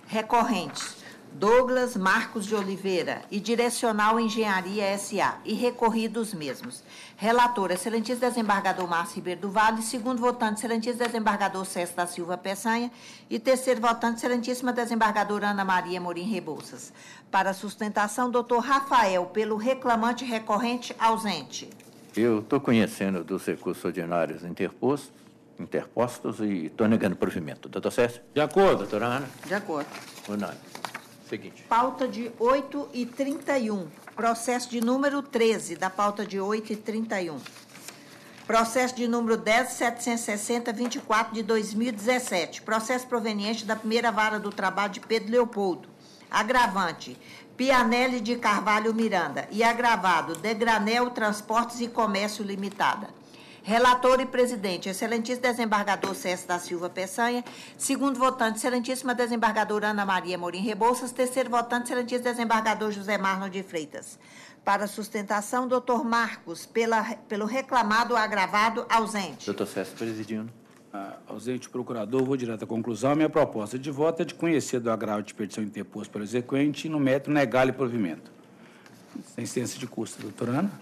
Recorrentes, Douglas Marcos de Oliveira e Direcional Engenharia S.A. e recorridos mesmos. Relator, excelentíssimo desembargador Márcio Ribeiro do Vale. Segundo votante, excelentíssimo desembargador César da Silva Peçanha. E terceiro votante, excelentíssima desembargadora Ana Maria Morim Rebouças. Para sustentação, doutor Rafael, pelo reclamante recorrente ausente. Eu estou conhecendo dos recursos ordinários interpostos e estou negando provimento. Doutor César? De acordo. Doutora Ana? De acordo. Unânime. Seguinte. Pauta de 8h31. Processo de número 13, da pauta de 8h31. Processo de número 10.760.24 de 2017. Processo proveniente da primeira Vara do Trabalho de Pedro Leopoldo. Agravante, Pianelli de Carvalho Miranda. E agravado, Degranel Transportes e Comércio Limitada. Relator e presidente, excelentíssimo desembargador César da Silva Peçanha. Segundo votante, excelentíssima desembargadora Ana Maria Morim Rebouças. Terceiro votante, excelentíssimo desembargador José Marlon de Freitas. Para sustentação, doutor Marcos, pelo reclamado agravado, ausente. Doutor César, presidindo. Ausente o procurador, vou direto à conclusão. A minha proposta de voto é de conhecer do agravo de petição interposto pelo exequente e, no mérito, negar-lhe provimento. Sem ciência de custo, doutora Ana.